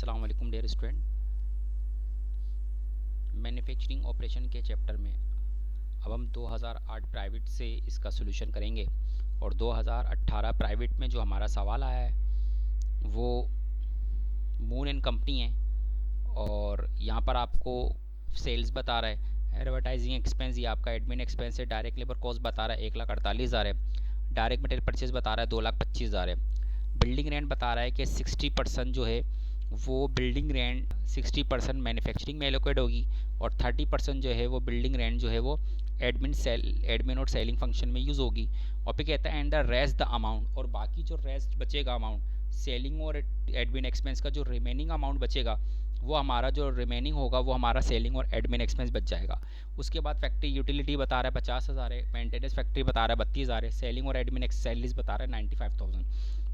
अस्सलाम वालेकुम dear student. Manufacturing operation के चैप्टर में अब हम 2008 प्राइवेट से इसका सॉल्यूशन करेंगे और 2018 प्राइवेट में जो हमारा सवाल आया है वो मून एंड कंपनी है और यहाँ पर आपको सेल्स बता रहा है, एडवर्टाइजिंग एक्सपेंस ये आपका एडमिन एक्सपेंस है, डायरेक्ट लेबर कॉस्ट बता रहा है 1,48,000 है, डायरेक्ट मटेरियल परचेज बता रहा है 2,25,000 है, बिल्डिंग रेंट बता रहा है कि 60% जो है वो बिल्डिंग रेंट 60% मैन्युफैक्चरिंग में एलोकेट होगी और 30% जो है वो बिल्डिंग रेंट जो है वो एडमिन और सेलिंग फंक्शन में यूज़ होगी। और फिर कहता है and the rest the amount, और बाकी जो रेस्ट बचेगा अमाउंट सेलिंग और एडमिन एक्सपेंस का जो रिमेनिंग अमाउंट बचेगा वो हमारा जो रिमेनिंग होगा वो हमारा सेलिंग और एडमिन एक्सपेंस बच जाएगा। उसके बाद फैक्ट्री यूटिलिटी बता रहा है 50,000 है, मेंटेनेंस फैक्ट्री बता रहा है 32,000 है, सेलिंग और एडमिन सैलरीज बता रहा है 95,000।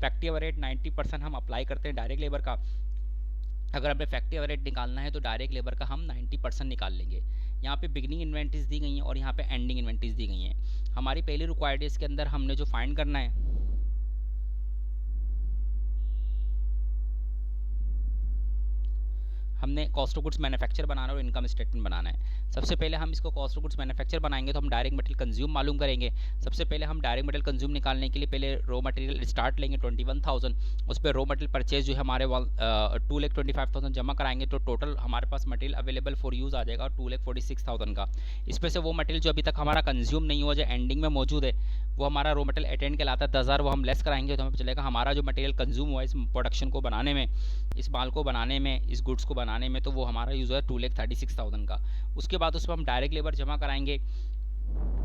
फैक्ट्री एवरेज 90% हम अप्लाई करते हैं डायरेक्ट लेबर का। अगर हमें फैक्ट्री एवरेज निकालना है तो डायरेक्ट लेबर का हम 90% निकाल लेंगे। यहाँ पे बिगनिंग इन्वेंट्रीज दी गई हैं और यहाँ पे एंडिंग इन्वेंट्रीज दी गई हैं। हमारी पहली रिक्वायर्ड इसके अंदर हमने जो फाइंड करना है हमने कॉस्ट ऑफ गुड्स मैन्युफैक्चर बनाना है और इनकम स्टेटमेंट बनाना है। सबसे पहले हम इसको कॉस्ट ऑफ गुड्स मैन्युफैक्चर बनाएंगे तो हम डायरेक्ट मटेरियल कंज्यूम मालूम करेंगे। सबसे पहले हम डायरेक्ट मटेरियल कंज्यूम निकालने के लिए पहले रॉ मटेरियल स्टार्ट लेंगे 21,000, उस पर रॉ मटेरियल परचेज जो है हमारे 2,25,000 जमा कराएंगे तो टोटल हमारे पास मटेरियल अवेलेबल फॉर यूज़ आ जाएगा 2,46,000 का। इसमें से वो मटेरियल जो अभी तक हमारा कंज्यूम नहीं हुआ जो एंडिंग में मौजूद है वो हमारा रॉ मटेरियल अटेंड कहलाता है 10,000, वो हम लेस कराएंगे तो हमें चलेगा हमारा जो मटेरियल कंज्यूम हुआ इस प्रोडक्शन को बनाने में, इस माल को बनाने में, इस गुड्स को बनाने में, तो वो हमारा यूज़ है 2,36,000 का। उसके बाद उसमें हम डायरेक्ट लेबर जमा कराएंगे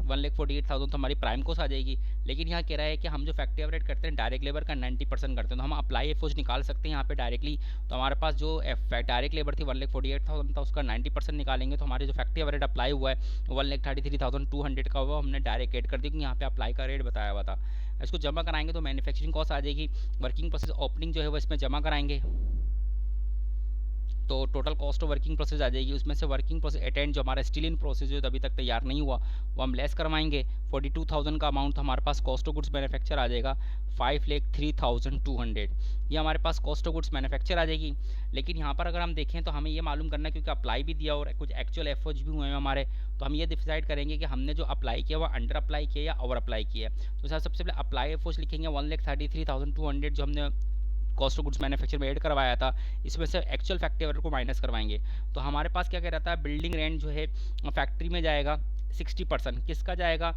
1,48,000 तो हमारी प्राइम कोस्ट आ जाएगी। लेकिन यहाँ कह रहा है कि हम जो फैक्ट्री एवरेज करते हैं डायरेक्ट लेबर का 90% करते हैं तो हम अप्लाई एफओज निकाल सकते हैं यहाँ पे डायरेक्टली। तो हमारे पास जो डायरेक्ट लेबर थी 1,48,000 था उसका 90% निकालेंगे तो हमारे जो फैक्ट्री एवरेज अप्लाई हुआ है 1,33,200 का हुआ हमने डायरेक्ट एड कर दिया क्योंकि यहाँ पे अप्लाई का रेट बताया हुआ था। इसको जमा कराएंगे तो मैन्युफैक्चरिंग कॉस्ट आ जाएगी। वर्किंग प्रोसेस ओपनिंग जो है वो इसमें जमा कराएंगे तो total cost of working process आ जाएगी। उसमें से वर्किंग प्रोसेस अटेंड जो हमारा स्टिल इन प्रोसेस जो अभी तक तैयार नहीं हुआ वो हम लेस करवाएंगे। 42,000 का अमाउंट हमारे पास कॉस्ट ऑफ गुड्स मैन्युफैक्चर आ जाएगा 5,03,200, ये हमारे पास कॉस्ट ऑफ गुड्स मैन्युफैक्चर आ जाएगी। लेकिन यहाँ पर अगर हम देखें तो हमें ये मालूम करना है क्योंकि अप्लाई भी दिया और कुछ एक्चुअल एफर्ट्स भी हुए हैं हमारे, तो हम ये डिसाइड करेंगे कि हमने जो अप्लाई किया वो अंडर अप्लाई किया या ओवर अप्लाई किया। तो सर सबसे पहले अप्लाई एफर्ट्स लिखेंगे 1,33,200 जो हमने कॉस्ट ऑफ गुड्स मैन्युफैक्चर में ऐड करवाया था, इसमें से एक्चुअल फैक्ट्री एवरेज को माइनस करवाएंगे। तो हमारे पास क्या कह रहा था बिल्डिंग रेंट जो है फैक्ट्री में जाएगा 60%, किसका जाएगा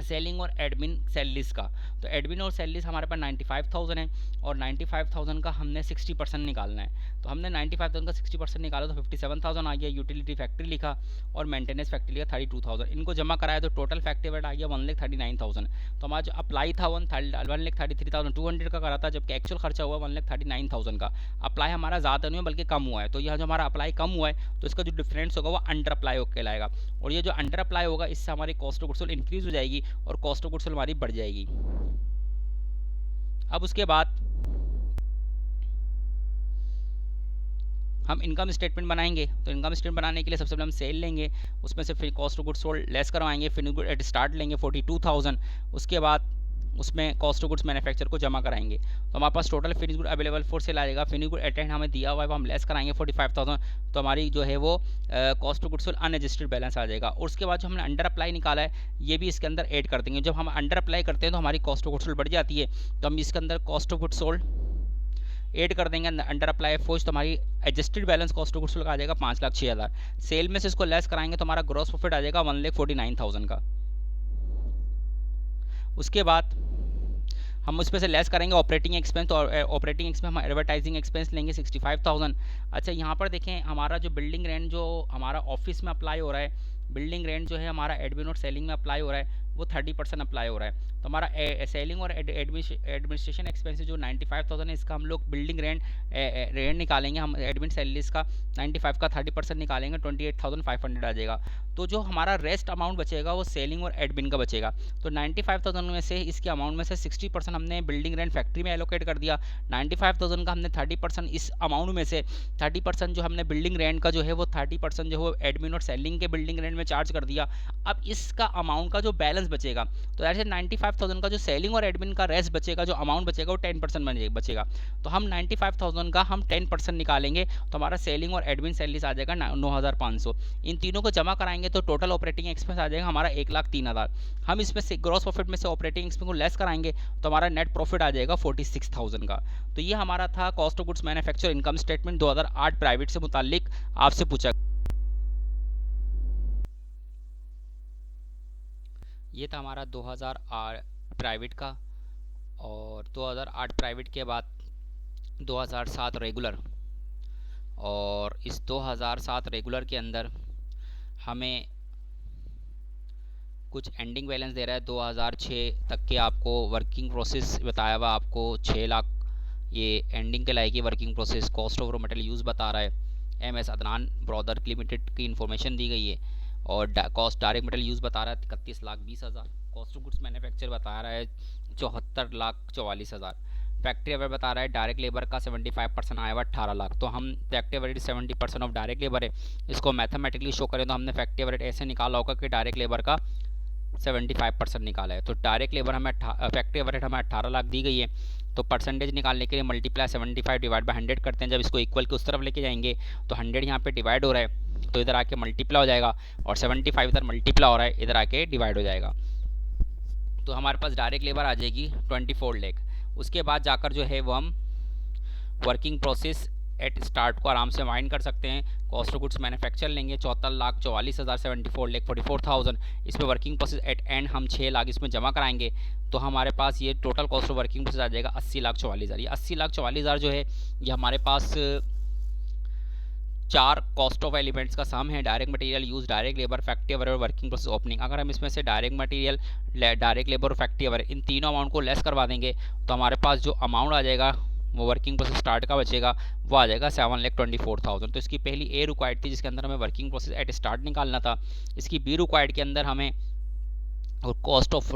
सेलिंग और एडमिन सैलरीज का। तो एडमिन और सैलरीज हमारे पास 95,000 है और 95,000 का हमने 60% निकालना है। तो हमने 95,000 का 60% निकाला तो 57,000 आ गया। यूटिलिटी फैक्ट्री लिखा और मेंटेनेंस फैक्ट्री लिखा 32,000, इनको जमा कराया तो टोटल फैक्ट्री एवरेज आ गया 1,39,000। तो हमारा जो अप्लाई था 1,33,200 का करा था जबकि एक्चुअल खर्चा हुआ 1,39,000 का। अप्लाई हमारा ज़्यादा नहीं है बल्कि कम हुआ है, तो यह जो हमारा अप्लाई कम हुआ है तो इसका जो डिफरेंस होगा वो अंडर अप्लाई होकर कहलाएगा और ये जो अंडर अप्लाई होगा इससे हमारी cost of goods sold increase हो जाएगी और कॉस्ट ऑफ गुड्स सोल्ड हमारी बढ़ जाएगी। अब उसके बाद हम इनकम स्टेटमेंट बनाएंगे। तो इनकम स्टेटमेंट बनाने के लिए सबसे पहले हम सेल लेंगे, उसमें से फिर cost of goods sold less करवाएंगे, फिनिश गुड एट स्टार्ट लेंगे 42,000, उसके बाद उसमें कॉस्ट ऑफ गुड्स मैन्युफैक्चर को जमा कराएंगे। तो हमारे पास total finish good available for sale आ जाएगा। फिनिश गुड अटेंड हमें दिया हुआ है वो हम लेस कराएंगे 45,000, तो हमारी जो है वो cost of goods sold unadjusted balance आ जाएगा। और उसके बाद जो हमने अंडर अप्लाई निकाला है ये भी इसके अंदर ऐड कर देंगे। जब हम अंडर अप्लाई करते हैं तो हमारी कॉस्ट ऑफ गुड्स सोल्ड बढ़ जाती है, तो हम इसके अंदर cost of goods sold add कर देंगे अंडर अप्लाई फोर्स, तो हमारी adjusted balance cost of goods sold आ जाएगा 5,06,000। सेल में से इसको लेस कराएंगे तो हमारा ग्रॉस प्रॉफिट आ जाएगा 1,49,000 का। उसके बाद हम उस पर से लेस करेंगे ऑपरेटिंग एक्सपेंस, तो ऑपरेटिंग एक्सपेंस हम एडवर्टाइजिंग एक्सपेंस लेंगे 65,000। अच्छा यहाँ पर देखें हमारा जो बिल्डिंग रेंट जो हमारा ऑफिस में अप्लाई हो रहा है, बिल्डिंग रेंट जो है हमारा एडमिन और सेलिंग में अप्लाई हो रहा है वो 30% अप्लाई हो रहा है। तो हमारा सेलिंग और एडमिनिस्ट्रेशन एक्सपेंस जो 95,000 है इसका हम लोग बिल्डिंग रेंट निकालेंगे, हम एडमिन सैलरीज का 95 का 30% निकालेंगे 28,500 आ जाएगा। तो जो हमारा रेस्ट अमाउंट बचेगा वो सेलिंग और एडमिन का बचेगा। तो 95,000 में से इसके अमाउंट में से 60% हमने बिल्डिंग रेंट फैक्ट्री में एलोकेट कर दिया। 95,000 का हमने 30% इस अमाउंट में से 30% जो हमने बिल्डिंग रेंट का जो है वो 30% जो है एडमिन और सेलिंग के बिल्डिंग रेंट में चार्ज कर दिया। अब इसका अमाउंट का जो बैलेंस बचेगा, तो ऐसे 95,000 का जो सेलिंग और एडमिन का रेस्ट बचेगा, जो अमाउंट बचेगा वो 10% बचेगा। तो हम 95,000 का हम 10% निकालेंगे तो हमारा सेलिंग और एडमिन सैलरीज आ जाएगा 9,500। इन तीनों को जमा कराएंगे तो टोटल ऑपरेटिंग एक्सपेंस आ जाएगा हमारा 1,03,000। हम इसमें से ग्रॉस प्रॉफिट में से ऑपरेटिंग एक्सपेंस को लेस कराएंगे तो हमारा नेट प्रॉफिट आ जाएगा 46,000 का। तो ये हमारा था cost of goods manufacture income statement 2008 private से मुतालिक आपसे पूछा। ये था हमारा 2008 प्राइवेट का, और 2008 प्राइवेट के बाद 2007 रेगुलर, और इस 2007 रेगुलर के अंदर हमें कुछ एंडिंग बैलेंस दे रहा है 2006 तक के, आपको वर्किंग प्रोसेस बताया हुआ आपको 6 लाख ये एंडिंग के लाएगी working process. Cost of raw material use बता रहा है, M S Adnan brother limited की इन्फॉर्मेशन दी गई है, और कॉस्ट डायरेक्ट मटेरियल यूज़ बता रहा है 31,20,000। कॉस्ट ऑफ गुड्स मैन्युफैक्चर बता रहा है 74,44,000। फैक्ट्री ओवरहेड बता रहा है डायरेक्ट लेबर का 75% आया हुआ 18 लाख। तो हम factory overhead 70% of direct labour है, इसको मैथमेटिकली शो करें तो हमने फैक्ट्री ओवरहेड ऐसे निकाला होगा कि डायरेक्ट लेबर का 75% निकाला है। तो डायरेक्ट लेबर हमें फैक्ट्री ओवरहेड हमें 18 लाख दी गई है, तो परसेंटेज निकालने के लिए मल्टीप्लाई 75 डिवाइड बाय 100 करते हैं। जब इसको इक्वल के उस तरफ लेके जाएंगे तो 100 यहाँ पे डिवाइड हो रहा है तो इधर आके मल्टीप्लाई हो जाएगा, और 75 इधर मल्टीप्लाई हो रहा है इधर आके डिवाइड हो जाएगा। तो हमारे पास डायरेक्ट लेबर आ जाएगी 24 लाख। उसके बाद जाकर जो है वो हम वर्किंग प्रोसेस एट स्टार्ट को आराम से माइंड कर सकते हैं। कॉस्ट ऑफ गुड्स मैन्युफैक्चर लेंगे 74,44,000 74,44,000। इसमें वर्किंग प्रोसेस एट एंड हम 6 लाख इसमें जमा कराएंगे तो हमारे पास ये total cost of working process आ जाएगा 80,44,000। ये 80,44,000 जो है ये हमारे पास 4 कॉस्ट ऑफ एलिमेंट्स का सम है, direct material use, direct labour, factory overhead, working process opening. अगर हम इसमें से डायरेक्ट मटेरियल, डायरेक्ट लेबर और फैक्ट्री ओवरहेड इन तीनों अमाउंट को लेस करवा देंगे तो हमारे पास जो अमाउंट आ जाएगा वो वर्किंग प्रोसेस स्टार्ट का बचेगा वो आ जाएगा 7,24,000। तो इसकी पहली ए रिक्वायर्ड थी जिसके अंदर हमें वर्किंग प्रोसेस एट स्टार्ट निकालना था। इसकी बी रिक्वायर्ड के अंदर हमें और cost of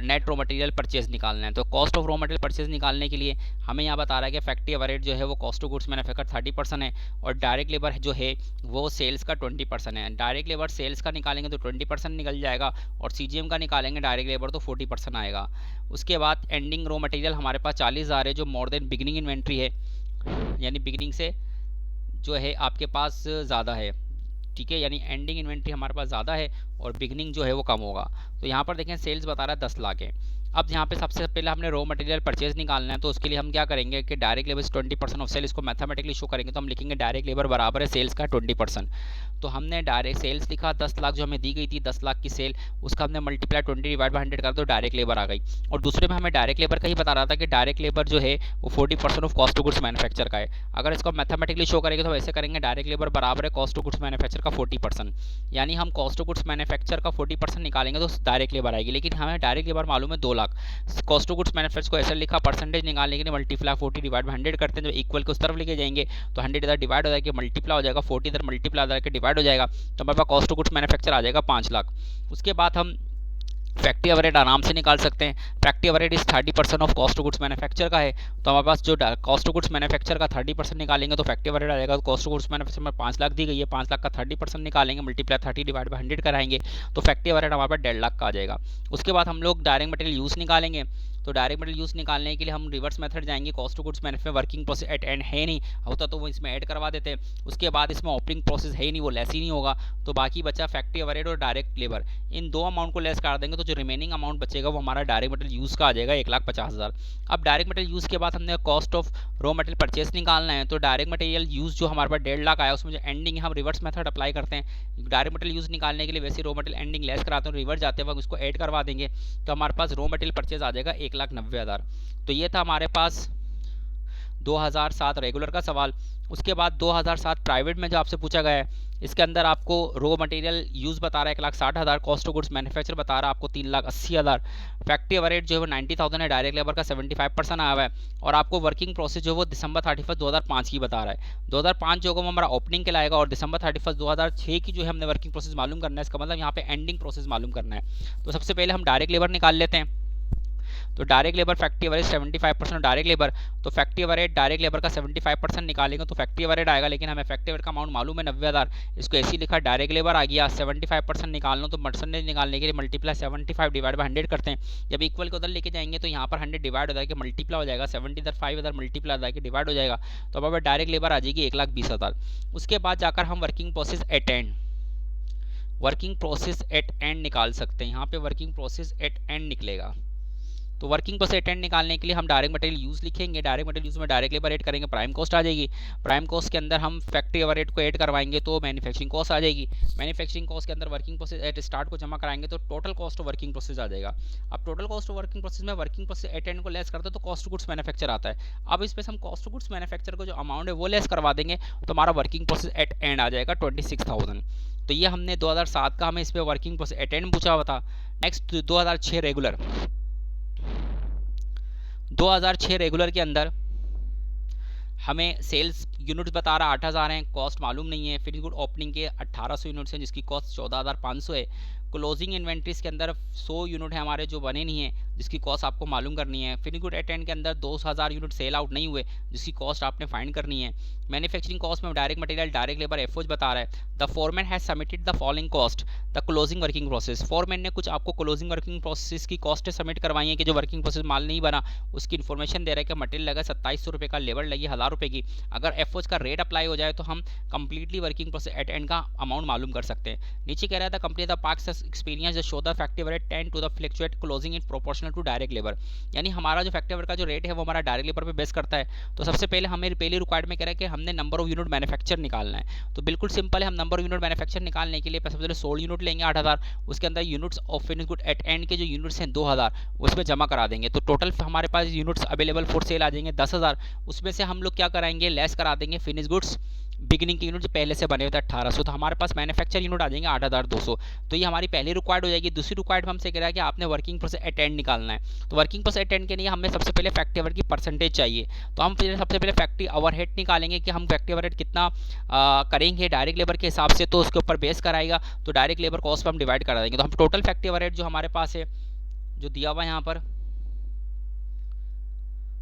net raw material purchase निकालना है। तो cost of raw material purchase निकालने के लिए हमें यहाँ बता रहा है कि फैक्ट्री ओवरहेड जो है वो कॉस्ट ऑफ गुड्स मैन्युफैक्चर 30% है, और डायरेक्ट लेबर जो है वो सेल्स का 20% है। डायरेक्ट लेबर सेल्स का निकालेंगे तो 20% निकल जाएगा, और सीजीएम का निकालेंगे डायरेक्ट लेबर तो 40% आएगा। उसके बाद एंडिंग रॉ मटेरियल हमारे पास 40,000 है जो मोर देन बिगिनिंग इन्वेंट्री है, यानी बिगिनिंग से जो है आपके पास ज़्यादा है, ठीक है, यानी एंडिंग इन्वेंट्री हमारे पास ज़्यादा है और बिगनिंग जो है वो कम होगा। तो यहाँ पर देखें सेल्स बता रहा है 10 लाख है। अब यहाँ पे सबसे पहले हमने रॉ मटेरियल परचेज निकालना है, तो उसके लिए हम क्या करेंगे कि डायरेक्ट लेबर 20% ऑफ सेल, इसको मैथमेटिकली शो करेंगे तो हम लिखेंगे डायरेक्ट लेबर बराबर है सेल्स का 20%। तो हमने डायरेक्ट सेल्स लिखा 10 लाख जो हमें दी गई थी, 10 लाख की सेल, उसका हमने मल्टीप्लाई 20 डिवाइड बाई 100 कर दो डायरेक्ट लेबर आ गई। और दूसरे में हमें डायरेक्ट लेबर का ही बता रहा था कि डायरेक्ट लेबर जो है वो 40% of cost of goods manufacture का है। अगर इसको मैथमेटिकली शो करेंगे तो ऐसे करेंगे डायरेक्ट लेबर बराबर है कॉस्ट ऑफ गुड्स मैन्युफैक्चर का 40%, यानी हम कॉस्ट ऑफ गुड्स मैन्युफैक्चर का 40% निकालेंगे तो डायरेक्ट लेबर आएगी। लेकिन हमें डायरेक्ट लेबर मालूम है 2 lakh. Cost of goods manufacture को ऐसा लिखा परसेंटेज निकालने के लिए मल्टीप्लाई 40 डिवाइड बाई 100 करते हैं। जब इक्वल के उस तरफ लेके जाएंगे तो 100 इधर डिवाइड हो जाएगा, मल्टीप्लाई हो जाएगा, 40 इधर मल्टीप्लाई हो जाएगा, डिवाइड हो जाएगा, तो हमारे पास कॉस्ट ऑफ गुड्स मैन्युफैक्चर आ जाएगा 5 लाख। उसके बाद हम फैक्ट्री ओवरहेड आराम से निकाल सकते हैं। फैक्ट्री ओवरहेड इस 30% of cost of goods manufacture का है, तो हमारे पास जो कॉस्ट ऑफ गुड्स मैन्युफैक्चर का 30% निकालेंगे तो फैक्ट्री ओवरहेड आ जाएगा। तो कॉस्ट ऑफ गुड्स मैन्युफैक्चर में 5 लाख दी गई है, 5 लाख का 30% निकालेंगे, मल्टीप्लाई 30 डिवाइड बाई 100 कराएंगे तो फैक्ट्री ओवरहेड हमारे पास 1.5 लाख का आ जाएगा। उसके बाद हम लोग डायरेक्ट मटेरियल यूज़ निकालेंगे, तो डायरेक्ट मटेरियल यूज़ निकालने के लिए हम रिवर्स मेथड जाएंगे। Cost of goods manufacture working process at and है नहीं, होता तो वो इसमें ऐड करवा देते हैं। उसके बाद इसमें ऑपरेटिंग प्रोसेस है ही नहीं, वो लेस ही नहीं होगा, तो बाकी बचा फैक्ट्री ओवरहेड और डायरेक्ट लेबर। इन दो अमाउंट को लेस कर देंगे तो जो रिमेनिंग अमाउंट बचेगा वो हमारा डायरेक्ट मटेरियल यूज़ का आ जाएगा 1,50,000। अब डायरेक्ट मटेरियल यूज़ के बाद हमने cost of raw material purchase निकालना है, तो डायरेक्ट मटेरियल यूज़ जो हमारे पास 1.5 लाख आया उसमें जो एंडिंग है हम रिवर्स मेथड अप्लाई करते हैं। डायरेक्ट मटेरियल यूज़ निकालने के लिए वैसे रॉ मटेरियल एंडिंग लेस कराते हैं, रिवर्स जाते वक्त उसको ऐड करवा देंगे तो हमारे पास रॉ मटेरियल परचेज आ जाएगा 1,90,000। तो ये था हमारे पास 2007 रेगुलर का सवाल। उसके बाद 2007 प्राइवेट में जो आपसे पूछा गया है इसके अंदर आपको रॉ मटेरियल यूज़ बता रहा है 1,60,000, कॉस्ट ऑफ गुड्स मैन्युफैक्चर बता रहा है आपको 3,80,000, फैक्ट्री ओवरहेड जो है वो 90,000 है, डायरेक्ट लेबर का 75% आया हुआ है, और आपको वर्किंग प्रोसेस जो है वो दिसंबर 31 2005 की बता रहा है। 2005 जो हमारा ओपनिंग के लाएगा, और दिसंबर 31 2006 की जो है हमने वर्किंग प्रोसेस मालूम करना है। इसका मतलब यहाँ पे एंडिंग प्रोसेस मालूम करना है। तो सबसे पहले हम डायरेक्ट लेबर निकाल लेते हैं। तो direct labour factory average 75% direct labour, तो फैक्ट्री एवरेज डायरेक्ट लेबर का 75% निकालेंगे तो फैक्ट्री एवरेज आएगा, लेकिन हमें फैक्ट्री एवरेज का अमाउंट मालूम है 90,000, इसको ऐसे ही लिखा डायरेक्ट लेबर आ गया, 75% निकालना तो परसेंटेज निकालने के लिए मल्टीप्लाई 75 डिवाइड बाई 100 करते हैं। जब इक्वल को उधर लेके जाएंगे तो यहाँ पर 100 डिवाइड हो जाएगा, मल्टीप्लाई हो जाएगा, 70 इधर 5 इधर मल्टीप्लाई हो जाएगा, डिवाइड हो जाएगा, तो अब डायरेक्ट लेबर आ जाएगी 1,20,000। उसके बाद जाकर हम working process at and, working process at and निकाल सकते हैं। यहाँ पे वर्किंग प्रोसेस एट एंड निकलेगा, तो वर्किंग प्रोसेस एट एंड निकालने के लिए हम डायरेक्ट मटेरियल यूज लिखेंगे, डायरेक्ट मटेरियल यूज में डायरेक्ट लेबर ऐड करेंगे, प्राइम कॉस्ट आ जाएगी, प्राइम कॉस्ट के अंदर हम फैक्ट्री ओवरहेड को ऐड करवाएंगे तो मैन्युफैक्चरिंग कॉस्ट आ जाएगी, मैन्युफैक्चरिंग कॉस्ट के अंदर वर्किंग प्रोसेस एट स्टार्ट को जमा कराएंगे तो total cost of working process आ जाएगा। अब total cost of working process में वर्किंग प्रोसेस एट एंड को लेस करते हैं तो कॉस्ट गुड्स मैन्युफैक्चर आता है। अब इस पे हम कॉस्ट गुड्स मैन्युफैक्चर को जो अमाउंट है वो लेस करवा देंगे तो हमारा वर्किंग प्रोसेस एट एंड आ जाएगा 26,000। तो ये हमने 2007 का हमें इस पे वर्किंग प्रोसेस एट एंड पूछा हुआ था। नेक्स्ट 2006 रेगुलर, 2006 रेगुलर के अंदर हमें सेल्स यूनिट्स बता रहा 8,000 हैं, कॉस्ट मालूम नहीं है, फिनिश गुड ओपनिंग के 1,800 यूनिट्स हैं जिसकी कॉस्ट 14,500 है, क्लोजिंग इन्वेंट्रीज के अंदर 100 यूनिट है हमारे जो बने नहीं है जिसकी कॉस्ट आपको मालूम करनी है, फिनिश गुड एट एंड के अंदर 2,000 यूनिट सेल आउट नहीं हुए जिसकी कॉस्ट आपने फाइंड करनी है। मैन्युफैक्चरिंग कॉस्ट में डायरेक्ट मटेरियल डायरेक्ट लेबर एफओज बता रहा है। The foreman has submitted the following cost the closing working process, foreman ने कुछ आपको क्लोजिंग वर्किंग प्रोसेस की कॉस्ट सबमिट करवाई है कि जो वर्किंग प्रोसेस माल नहीं बना उसकी इन्फॉर्मेशन दे रहा है कि मटेरियल लगा 2,700 रुपये का, लेबर लगी 1,000 रुपये की। अगर एफओज का रेट अप्लाई हो जाए तो हम completely working process at end का अमाउंट मालूम कर सकते हैं। नीचे कह रहा था कंपनी द पार्क्स एक्सपीरियंस जो show the factory rate 10 to the fluctuate closing in proportional to direct labour, यानी हमारा जो फैक्ट्री का जो रेट है वो हमारा डायरेक्ट लेबर पे बेस करता है। तो सबसे पहले हमें पहली रिक्वायरमेंट कह रहा है कि हमने नंबर ऑफ यूनिट मैन्युफैक्चर निकालना है, तो बिल्कुल सिंपल है, हम नंबर ऑफ यूनिट मैन्युफैक्चर निकालने के लिए सबसे पहले 16 यूनिट लेंगे 8,000, उसके अंदर units of finish good at and के जो यूनिट्स हैं 2,000 उसमें जमा करा देंगे, तो टोटल हमारे पास यूनिट्स अवेलेबल फॉर सेल आ जाएंगे 10,000। उसमें से हम लोग क्या कराएंगे, लेस करा देंगे फिनिश गुड्स बिगिनिंग के यूनिट जो पहले से बने हुए थे 1,800, तो हमारे पास मैन्युफैक्चर यूनिट आ जाएंगे 8,200। तो ये हमारी पहली रिक्वायर्ड हो जाएगी। दूसरी रिक्वायर्ड हमसे कह रहा है कि आपने वर्किंग प्रोसेस एट एंड निकालना है, तो वर्किंग प्रोसेस एट एंड के लिए हमें सबसे पहले फैक्ट्री ओवरहेड की परसेंटेज चाहिए, तो हम सबसे पहले फैक्ट्री ओवरहेड निकालेंगे कि हम फैक्ट्री ओवरहेड कितना करेंगे डायरेक्ट लेबर के हिसाब से, तो उसके ऊपर बेस कराएगा, तो डायरेक्ट लेबर कॉस्ट पर हम डिवाइड करा देंगे। तो हम टोटल फैक्ट्री ओवरहेड जो हमारे पास है जो दिया हुआ है यहाँ पर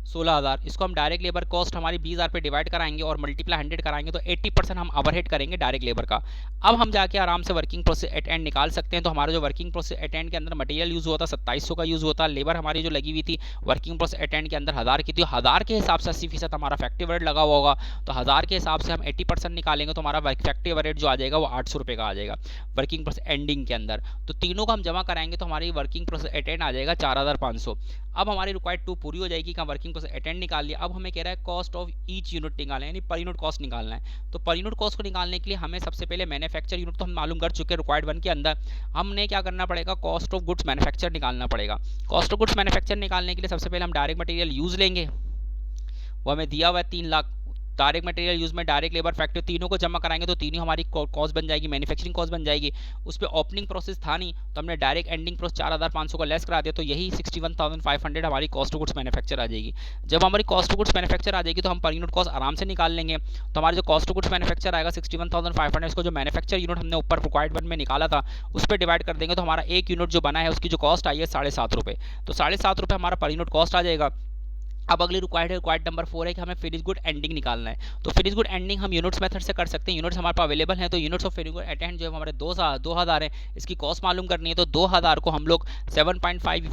16,000, इसको हम डायरेक्ट लेबर कॉस्ट हमारी 20,000 पे डिवाइड कराएंगे और मल्टीप्लाई 100 कराएंगे तो 80% हम ओवरहेड करेंगे डायरेक्ट लेबर का। अब हम जाके आराम से वर्किंग प्रोसेस एट एंड निकाल सकते हैं। तो हमारा जो वर्किंग प्रोसेस एट एंड के अंदर मटेरियल यूज़ हुआ था 2,700 का यूज़ हुआ था, लेबर हमारी जो लगी हुई थी वर्किंग प्रोसेस एट एंड के अंदर 1,000 की थी, 1,000 के हिसाब से 80% हमारा फैक्ट्री ओवरहेड लगा हुआ होगा, तो 1,000 के हिसाब से हम 80% निकालेंगे तो हमारा फैक्ट्री ओवरहेड जो आ जाएगा वो 800 रुपये का आ जाएगा वर्किंग प्रोसेस एंडिंग के अंदर। तो तीनों को हम जमा कराएंगे तो हमारी वर्किंग प्रोसेस एट एंड आ जाएगा 4,500। अब हमारी रिक्वायर्ड 2 पूरी हो जाएगी कि वर्किंग प्रोसेस एट एंड निकाल लिया। अब हमें कह रहा है कॉस्ट ऑफ ईच यूनिट निकालना है, यानी पर यूनिट कॉस्ट निकालना है। तो पर यूनिट कॉस्ट को निकालने के लिए हमें सबसे पहले मैन्युफैक्चर यूनिट तो हम मालूम कर चुके हैं रिक्वायर्ड 1 के अंदर, हमने क्या करना पड़ेगा, कॉस्ट ऑफ गुड्स मैन्युफैक्चर निकालना पड़ेगा। कॉस्ट ऑफ गुड्स मैन्युफैक्चर निकालने के लिए सबसे पहले हम डायरेक्ट मटेरियल यूज लेंगे, वो हमें दिया हुआ है 3 लाख, डायरेक्ट मटेरियल यूज में डायरेक्ट लेबर फैक्ट्री तीनों को जमा कराएंगे तो तीनों हमारी कॉस्ट बन जाएगी, मैन्युफैक्चरिंग कॉस्ट बन जाएगी। उस पर ओपनिंग प्रोसेस था नहीं तो हमने डायरेक्ट एंडिंग प्रोसेस 4,500 का लेस करा दिया, तो यही 61,500 हमारी कॉस्ट ऑफ गुड्स मैन्युफैक्चर आ जाएगी। जब हमारी कॉस्ट ऑफ गुड्स मैन्युफैक्चर आ जाएगी तो हम पर यूनिट कॉस्ट आराम से निकाल लेंगे। तो हमारे जो कॉस्ट ऑफ गुड्स मैन्युफैक्चर आएगा 61,500, इसको जो मैन्युफैक्चर यूनिट हमने ऊपर रिक्वायर्ड 1 में निकाला था उस पर डिवाइड कर देंगे तो हमारा एक यूनिट जो बना है उसकी जो कॉस्ट आई है 7.5 रुपये, तो 7.5 रुपये हमारा पर यूनिट कॉस्ट आ जाएगा। अब अगली रिक्वायर्ड नंबर 4 है कि हमें फिनिश गुड एंडिंग निकालना है। तो फिनिश गुड एंडिंग हम यूनिट्स मेथड से कर सकते हैं, यूनिट्स हमारे पास अवेलेबल हैं, तो units of finish good at and जो है हमारे 2,000 है, इसकी कॉस्ट मालूम करनी है तो 2,000 को हम लोग 7.5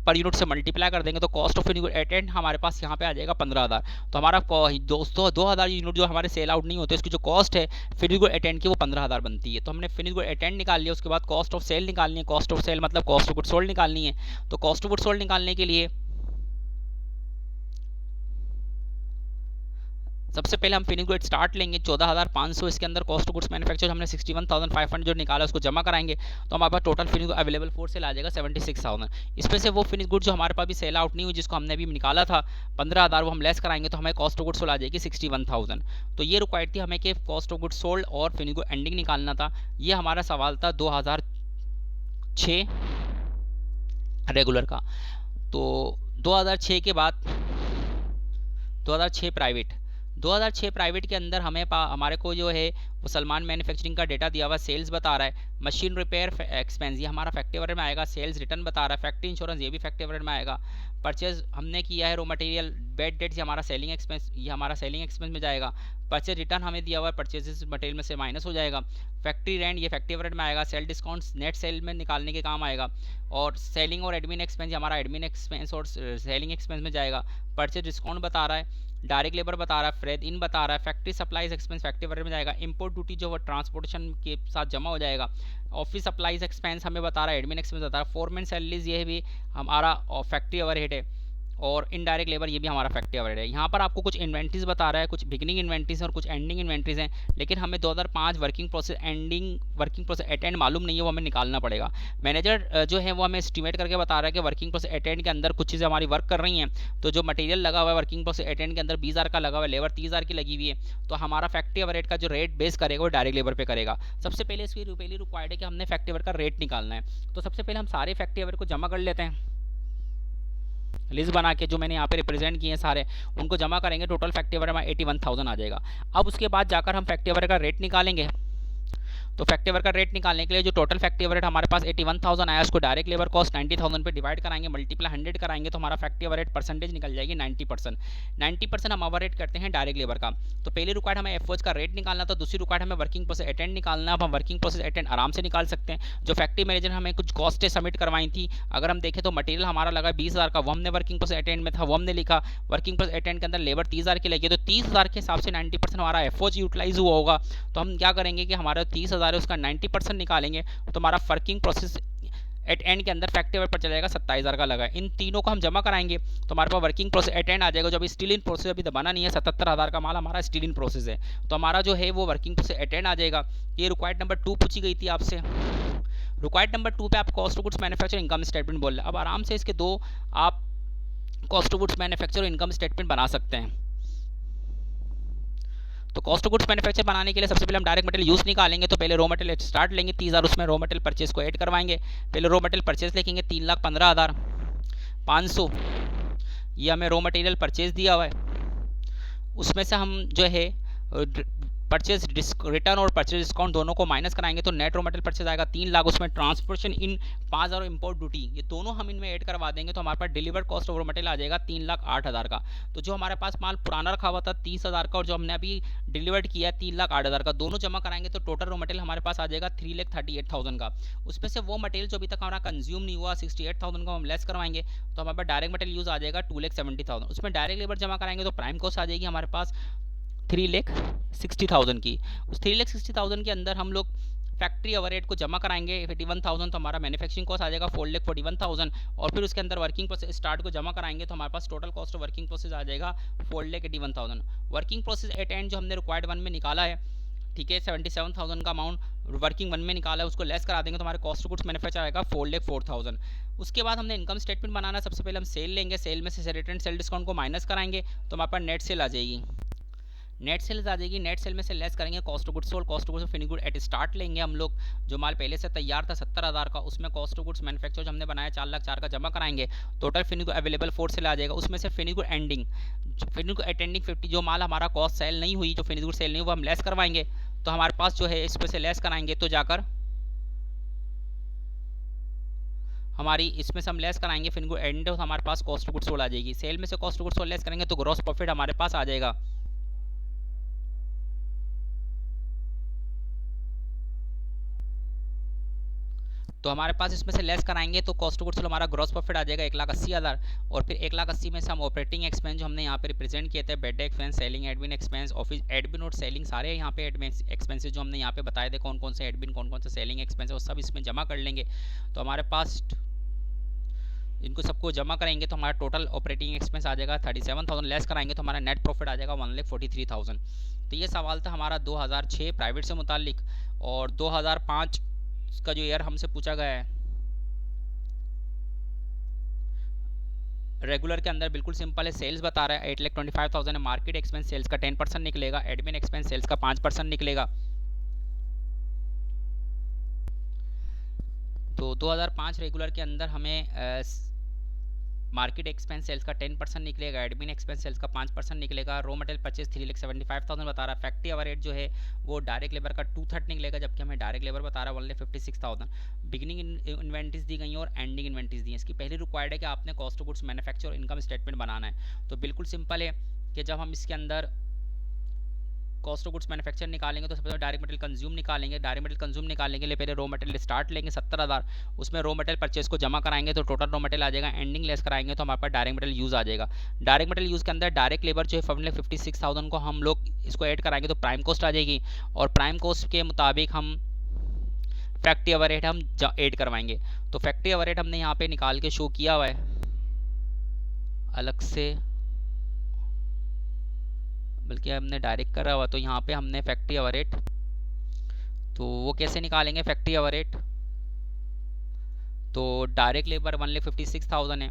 पर यूनिट से मल्टीप्लाई कर देंगे तो cost of finish good at and हमारे पास यहाँ पे आ जाएगा 15,000। तो हमारा दोस्तों 2,000 यूनिट जो हमारे सेल आउट नहीं होते उसकी जो कॉस्ट है फिनिश गुड एट एंड की वो 15,000 बनती है। तो हमने फिनिश गुड एट एंड निकाल लिया, उसके बाद कॉस्ट ऑफ सेल निकालनी है, कॉस्ट ऑफ सेल मतलब कॉस्ट ऑफ गुड सोल्ड निकालनी है। तो कॉस्ट ऑफ गुड सोल्ड निकालने के लिए सबसे पहले हम फिनिश गुड स्टार्ट लेंगे 14,500, इसके अंदर कॉस्ट ऑफ गुड्स मैन्युफैक्चर हमने 61,500 जो निकाला उसको जमा कराएंगे तो हमारे पास total finish available for sale आ जाएगा 76,000। इसमें से वो फिनिश गुड जो हमारे पास भी सेल आउट नहीं हुई जिसको हमने भी निकाला था 15,000 वो हम लेस कराएंगे तो हमें कॉस्ट ऑफ गुड्स सोल्ड आ जाएगी 61,000। तो ये रिक्वायर्ड थी हमें कि कॉस्ट ऑफ गुड्स सोल्ड और फिनिश गुड एंडिंग निकालना था। ये हमारा सवाल था 2006 रेगुलर का। तो 2006 के बाद 2006 प्राइवेट, 2006 प्राइवेट के अंदर हमारे को जो है वो सलमान मैन्युफैक्चरिंग का डेटा दिया हुआ, सेल्स बता रहा है, मशीन रिपेयर एक्सपेंस ये हमारा फैक्टरी ओवरहेड में आएगा, सेल्स रिटर्न बता रहा है, फैक्ट्री इंश्योरेंस ये भी फैक्टरी ओवरहेड में आएगा, परचेज हमने किया है रॉ मटेरियल, बेड डेट्स ये हमारा सेलिंग एक्सपेंस, ये हमारा सेलिंग एक्सपेंस में जाएगा, परचेज रिटर्न हमें दिया हुआ है, परचेजेस मटेरियल में से माइनस हो जाएगा, फैक्ट्री रेंट ये फैक्टरी ओवरहेड में आएगा, सेल डिस्काउंट्स नेट सेल में निकालने के काम आएगा, और सेलिंग और एडमिन एक्सपेंस हमारा एडमिन एक्सपेंस और सेलिंग एक्सपेंस में जाएगा, परचेज डिस्काउंट बता रहा है, डायरेक्ट लेबर बता रहा है, फ्रेट इन बता रहा है, factory supplies expense factory overhead में जाएगा, इंपोर्ट ड्यूटी जो वो ट्रांसपोर्टेशन के साथ जमा हो जाएगा, ऑफिस सप्लाईज एक्सपेंस हमें बता रहा है, एडमिन एक्सपेंस बता रहा है, फोरमैन सैलरीज ये भी हमारा फैक्ट्री ओवरहेड है, और इनडायरेक्ट लेबर ये भी हमारा फैक्ट्री ओवरहेड है। यहाँ पर आपको कुछ इन्वेंट्रीज बता रहा है, कुछ बिगिनिंग इन्वेंट्रीज और कुछ एंडिंग इन्वेंट्रीज हैं, लेकिन हमें 2005 working process ending working process at and मालूम नहीं है, वो हमें निकालना पड़ेगा। मैनेजर जो है वो हमें एस्टिमेट करके बता रहा है कि वर्किंग प्रोसेस एट एंड के अंदर कुछ चीज़ें हमारी वर्क कर रही हैं, तो जो मटेरियल लगा हुआ है वर्किंग प्रोसेस एट एंड के अंदर 20,000 का लगा हुआ है, लेबर 30,000 की लगी हुई है, तो हमारा फैक्ट्री ओवरहेड का जो रेट बेस करेगा वो डायरेक्ट लेबर पे करेगा। सबसे पहले इसकी पहली रिक्वायर्ड है कि हमने फैक्ट्री ओवरहेड का रेट निकालना है, तो सबसे पहले हम सारे फैक्ट्री ओवरहेड को जमा कर लेते हैं, लिस्ट बना के जो मैंने यहाँ पे रिप्रेजेंट किए हैं सारे उनको जमा करेंगे, टोटल फैक्ट्री ओवरहेड हमारा 81,000 आ जाएगा। अब उसके बाद जाकर हम फैक्ट्री ओवरहेड का रेट निकालेंगे, तो फैक्ट्री ओवरहेड का रेट निकालने के लिए जो टोटल फैक्ट्री ओवरहेड हमारे पास 81,000 आया, उसको डायरेक्ट लेबर कॉस्ट 90,000 पे डिवाइड कराएंगे, मल्टीप्लाई 100 कराएंगे, तो हमारा फैक्ट्री ओवरहेड परसेंटेज निकल जाएगी 90%। 90% हम ओवरहेड करते हैं डायरेक्ट लेबर का। तो पहली रिक्वायर्ड हमें एफओज का रेट निकालना था, दूसरी रिक्वायर्ड हमें वर्किंग प्रोसेस अटेंड निकालना। अब हम वर्किंग प्रोसेस अटेंड आराम से निकाल सकते हैं। जो फैक्ट्री मैनेजर हमें कुछ कॉस्टें सबमिट करवाई थी, अगर हम देखें तो मटेरियल हमारा लगा 20,000 का, वो हमने वर्किंग प्रोसेस अटेंड में था, वो हमने लिखा। वर्किंग प्रोसेस अटेंड के अंदर लेबर 30,000 की लगी, तो 30,000 के हिसाब से 90% हमारा एफओज यूटिलाइज हुआ होगा। तो हम क्या करेंगे कि हमारा 30,000 है उसका 90% निकालेंगे, तो हमारा वर्किंग प्रोसेस एट एंड के अंदर फैक्ट्री ओवरहेड पर चलेगा 27,000 का लगा। इन तीनों को हम जमा कराएंगे तो हमारे पास वर्किंग प्रोसेस एट एंड आ जाएगा। जो अभी स्टिल इन प्रोसेस अभी दबाना नहीं है, 77,000 का माल हमारा स्टिल इन प्रोसेस है, तो हमारा जो है वो वर्किंग प्रोसेस एट एंड आ जाएगा। ये रिक्वायर्ड नंबर 2 पूछी गई थी आपसे। रिक्वायर्ड नंबर 2 पे आप cost of goods manufacture income statement बोल रहे हैं। अब आराम से इसके दो आप cost of goods manufacture income statement बना सकते हैं। तो कॉस्ट ऑफ गुड्स मैन्युफैक्चर बनाने के लिए सबसे पहले हम डायरेक्ट मटेरियल यूज निकालेंगे। तो पहले रॉ मटेरियल स्टार्ट लेंगे 30,000, उसमें रॉ मटेरियल परचेज को ऐड करवाएंगे। पहले रॉ मटेरियल परचेज लिखेंगे 3,15,500, ये हमें रॉ मटेरियल परचेज दिया हुआ है। उसमें से हम जो है परचेज रिटर्न और परचेज डिस्काउंट दोनों को माइनस कराएंगे, तो नेट रॉ मटेरियल परचेज आएगा 3 लाख। उसमें ट्रांसपोर्टेशन इन 5,000 इंपोर्ट ड्यूटी ये दोनों हम इनमें ऐड करवा देंगे, तो हमारे पास delivered cost of raw material आ जाएगा 3,08,000 का। तो जो हमारे पास माल पुराना रखा हुआ था 30,000 का, और जो हमने अभी डिलीवर्ड किया है 3,08,000 का, दोनों जमा कराएंगे तो टोटल रॉ मटेरियल हमारे पास आ जाएगा 3,38,000 का। उसमें से वो मटेरियल जो अभी तक हमारा कंज्यूम नहीं हुआ 68,000 का हम लेस करवाएंगे, तो हमारे पास डायरेक्ट मटेरियल यूज आ जाएगा 2,70,000। उसमें डायरेक्ट लेबर जमा कराएंगे तो प्राइम कॉस्ट आ जाएगी हमारे पास 3,60,000 की। उस 3,60,000 के अंदर हम लोग फैक्ट्री ओवरहेड को जमा कराएंगे 81,000, तो हमारा मैन्युफैक्चरिंग कॉस्ट आ जाएगा 4,41,000। और फिर उसके अंदर वर्किंग प्रोसेस स्टार्ट को जमा कराएंगे तो हमारे पास total cost of working process आ जाएगा 4,81,000। वर्किंग प्रोसेस एट एंड जो हमने रिक्वायर्ड 1 में निकाला है, ठीक है, 77,000 का अमाउंट वर्किंग 1 में निकाला है, उसको लेस करा देंगे तो हमारे कॉस्ट ऑफ गुड्स मैन्युफैक्चर आएगा 4,04,000। उसके बाद हमने इनकम स्टेटमेंट बनाना। सबसे पहले हम सेल लेंगे, सेल में से रिटर्न सेल डिस्काउंट को माइनस कराएंगे तो हमारे पास नेट सेल आ जाएगी। नेट सेल्स आ जाएगी, नेट सेल में से लेस करेंगे cost of goods sold. Cost of goods finish good at start लेंगे हम लोग, जो माल पहले से तैयार था 70,000 का, उसमें कॉस्ट ऑफ गुड्स मैन्युफैक्चर जो हमने बनाया 4,04,000 का जमा कराएंगे। Total finish good available 4 sale आ जाएगा। उसमें से finish good ending, finish good attending 50, जो माल हमारा कॉस्ट सेल नहीं हुई, जो फिनिश गुड सेल नहीं हुआ, हम लेस करवाएंगे। तो हमारे पास जो है इस पर से लेस कराएंगे तो जाकर हमारी इसमें से हम लेस कराएंगे फिनिश गुड एंड, तो हमारे पास कॉस्ट ऑफ गुड्स सोल्ड आ जाएगी। सेल में से cost of goods sold less करेंगे तो ग्रॉस प्रॉफिट हमारे पास आ जाएगा। तो हमारे पास इसमें से लेस कराएंगे तो कॉस्ट ऑफ गुड्स हमारा ग्रॉस प्रॉफिट आ जाएगा 1,80,000। और फिर 1,80,000 में से हम ऑपरेटिंग एक्सपेंस जो हमने यहाँ पे रिप्रेजेंट किए थे, bed expense, selling admin expense, office admin और सेलिंग, सारे यहाँ पे एडमिन एक्सपेंसेस जो हमने यहाँ पे बताए थे कौन कौन से एडमिन कौन कौन से सेलिंग एक्सपेंस है, वो सब इसमें जमा कर लेंगे। तो हमारे पास इनको सबको जमा करेंगे तो हमारा टोटल ऑपरेटिंग एक्सपेंस आ जाएगा 37,000। लेस कराएंगे तो हमारा नेट प्रॉफिट आ जाएगा 1,43,000। तो ये सवाल था हमारा 2006 प्राइवेट से मुतालिक। और 2005 का जो ईयर हमसे पूछा गया है रेगुलर के अंदर, बिल्कुल सिंपल है। सेल्स बता रहा है 8,25,000 है। मार्केट एक्सपेंस सेल्स का 10% निकलेगा, एडमिन एक्सपेंस सेल्स का 5% निकलेगा। तो 2005 रेगुलर के अंदर हमें मार्केट एक्सपेंस सेल्स का 10% निकलेगा, एडमिन एक्सपेंस सेल्स का 5% निकलेगा, रॉ मटेरियल परचेज 3,75,000 बता रहा है, फैक्ट्री ओवरहेड जो है वो डायरेक्ट लेबर का 2/3 निकलेगा, जबकि हमें डायरेक्ट लेबर बता रहा है 1,56,000। बिगिनिंग इन्वेंट्रीज दी गई हैं और एंडिंग इन्वेंट्रीज दी हैं। इसकी पहली रिक्वायर्ड है कि आपने कॉस्ट ऑफ गुड्स मैन्युफैक्चर और इनकम स्टेटमेंट बनाना है। तो बिल्कुल सिंपल है कि जब हम इसके अंदर कॉस्ट ऑफ गुड्स मैन्युफैक्चर निकालेंगे तो सबसे पहले डायरेक्ट मटेरियल कंज्यूम निकालेंगे। डायरेक्ट मटेरियल कंज्यूम निकालने के लिए पहले रॉ मटेरियल स्टार्ट लेंगे 70,000, उसमें रॉ मटेरियल परचेज को जमा कराएंगे तो टोटल रॉ मटेरियल आ जाएगा। एंडिंग लेस कराएंगे तो हमारे पास डायरेक्ट मटेरियल यूज़ आ जाएगा। डायरेक्ट मटेरियल यूज़ के अंदर डायरेक्ट लेबर जो है 56,000 को हम लोग इसको ऐड कराएंगे तो प्राइम कॉस्ट आ जाएगी, और प्राइम कॉस्ट के मुताबिक हम फैक्ट्री ओवरहेड हम ऐड करवाएंगे। तो फैक्ट्री ओवरहेड हमने यहाँ पे निकाल के शो किया हुआ है अलग से, बल्कि हमने डायरेक्ट करा हुआ। तो यहाँ पे हमने फैक्ट्री ओवरहेड, तो वो कैसे निकालेंगे फैक्ट्री ओवरहेड, तो डायरेक्ट लेबर 1,56,000 है,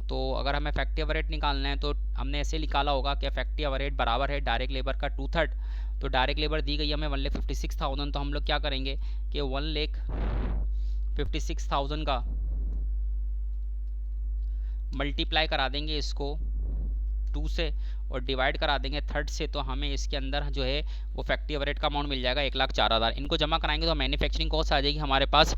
तो अगर हमें फैक्ट्री ओवरहेड निकालना है तो हमने ऐसे निकाला होगा कि फैक्ट्री ओवरहेड बराबर है डायरेक्ट लेबर का 2/3। तो डायरेक्ट लेबर दी गई हमें 1,56,000, तो हम लोग क्या करेंगे कि 1,56,000 का मल्टीप्लाई करा देंगे इसको 2 से और डिवाइड करा देंगे 1/3 से, तो हमें इसके अंदर जो है वो फैक्ट्री ओवरहेड का अमाउंट मिल जाएगा 1,04,000। इनको जमा कराएंगे तो मैन्युफैक्चरिंग कॉस्ट आ जाएगी हमारे पास